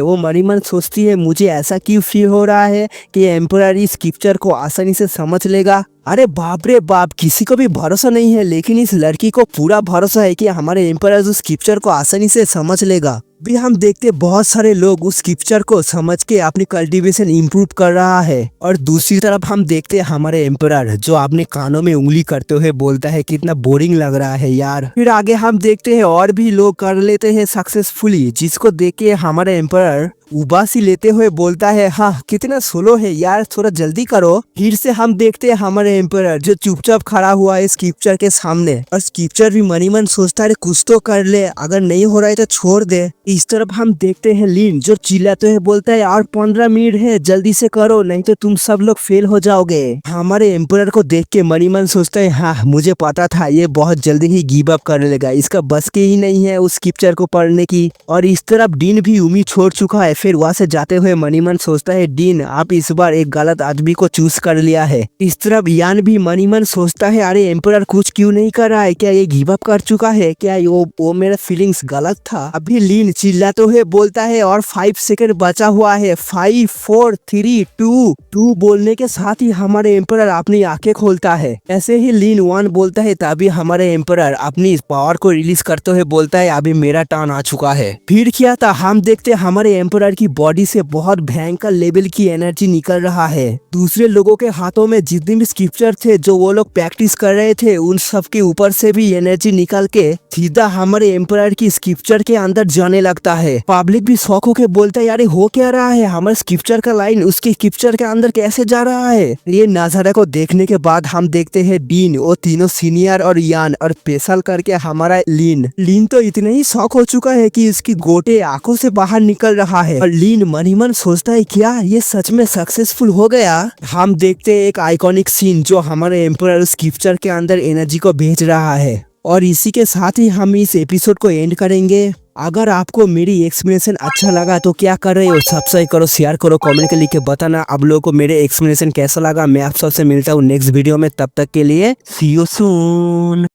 वो मनी मन सोचती है, मुझे ऐसा क्यों फील हो रहा है कि एम्परर इस स्क्रिप्चर को आसानी से समझ लेगा। अरे बाप रे बाप, किसी को भी भरोसा नहीं है, लेकिन इस लड़की को पूरा भरोसा है कि हमारे एम्परर उस स्क्रिप्चर को आसानी से समझ लेगा। भी हम देखते बहुत सारे लोग उस स्क्रिप्चर को समझ के अपनी कल्टीवेशन इम्प्रूव कर रहा है, और दूसरी तरफ हम देखते हमारे एम्परर जो अपने कानों में उंगली करते हुए बोलता है कितना बोरिंग लग रहा है यार। फिर आगे हम देखते हैं और भी लोग कर लेते हैं सक्सेसफुली, जिसको देख के हमारे एम्परर उबासी लेते हुए बोलता है, हाँ कितना स्लो है यार, थोड़ा जल्दी करो। फिर से हम देखते हैं हमारे एम्परर जो चुपचाप खड़ा हुआ है स्क्रिप्चर के सामने, और स्क्रिप्चर भी मनी मन सोचता है कुछ तो कर ले, अगर नहीं हो रहा है तो छोड़ दे। इस तरफ हम देखते हैं लीन जो चिल्लाते हुए बोलता है, और 15 मिनट है, जल्दी से करो नहीं तो तुम सब लोग फेल हो जाओगे। हमारे एम्परर को देख के मनी मन सोचता है, हाँ मुझे पता था ये बहुत जल्दी ही गिव अप कर लेगा, इसका बस के ही नहीं है उस स्क्रिप्चर को पढ़ने की। और इस तरफ डीन भी उम्मीद छोड़ चुका है। फिर वहां से जाते हुए मनी मन सोचता है, डीन आप इस बार एक गलत आदमी को चूज कर लिया है। इस तरफ यान भी मनी मन सोचता है, अरे एम्परर कुछ क्यों नहीं कर रहा है, क्या ये गिव अप कर चुका है, क्या वो मेरा फीलिंग्स गलत था। अभी लीन चिल्लाते हुए बोलता है, और 5 सेकंड बचा हुआ है, 5 4 3 2 बोलने के साथ ही हमारे एम्परर अपनी आंखें खोलता है। ऐसे ही लीन 1 बोलता है, तभी हमारे एम्परर अपनी पावर को रिलीज करते हुए बोलता है, अभी मेरा टर्न आ चुका है। फिर क्या था, हम देखते हमारे एम्परर की बॉडी से बहुत भयंकर लेवल की एनर्जी निकल रहा है। दूसरे लोगों के हाथों में जितने भी स्क्रिप्चर थे जो वो लोग प्रैक्टिस कर रहे थे, उन सब के ऊपर से भी एनर्जी निकल के सीधा हमारे एम्परर की स्क्रिप्चर के अंदर जाने लगता है। पब्लिक भी शौक होके बोलता है, यार हो क्या रहा है, हमारे स्क्रिप्चर का लाइन उसके स्क्रिप्चर के अंदर कैसे जा रहा है। ये नजारा को देखने के बाद हम देखते हैं डीन, वो तीनों सीनियर और यान, और स्पेशल करके हमारा लीन तो इतना ही शौक हो चुका है कि इसकी गोटे आंखों से बाहर निकल रहा है। और लीन मनी मन सोचता है, क्या ये सच में सक्सेसफुल हो गया। हम देखते हैं एक आइकॉनिक सीन जो हमारे एम्परर स्क्रिप्चर के अंदर एनर्जी को भेज रहा है। और इसी के साथ ही हम इस एपिसोड को एंड करेंगे। अगर आपको मेरी एक्सप्लेनेशन अच्छा लगा तो क्या कर रहे हो, सब्सक्राइब करो, शेयर करो, कमेंट के लिख के बताना आप लोगों को मेरे एक्सप्लेनेशन कैसा लगा। मैं आप सबसे मिलता हूँ नेक्स्ट वीडियो में, तब तक के लिए सी यू सून।